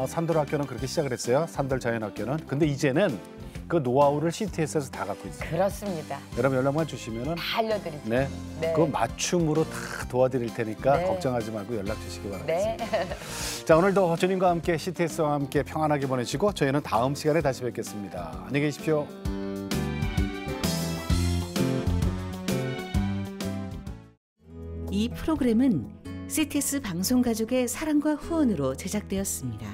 산돌 학교는 그렇게 시작을 했어요. 산돌 자연학교는. 근데 이제는 그 노하우를 CTS에서 다 갖고 있어요. 그렇습니다. 여러분 연락만 주시면은 다 알려드리죠. 네. 네. 그 맞춤으로 다 도와드릴 테니까 네. 걱정하지 말고 연락 주시기 바랍니다. 네. 자, 오늘도 주님과 함께 CTS와 함께 평안하게 보내시고 저희는 다음 시간에 다시 뵙겠습니다. 안녕히 계십시오. 이 프로그램은 CTS 방송가족의 사랑과 후원으로 제작되었습니다.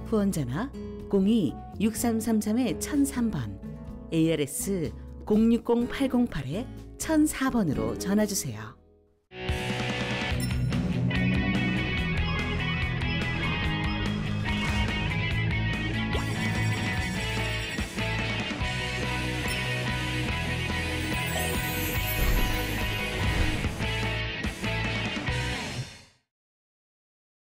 후원전화 02-6333-1003번, ARS 060-808-1004번으로 전화주세요.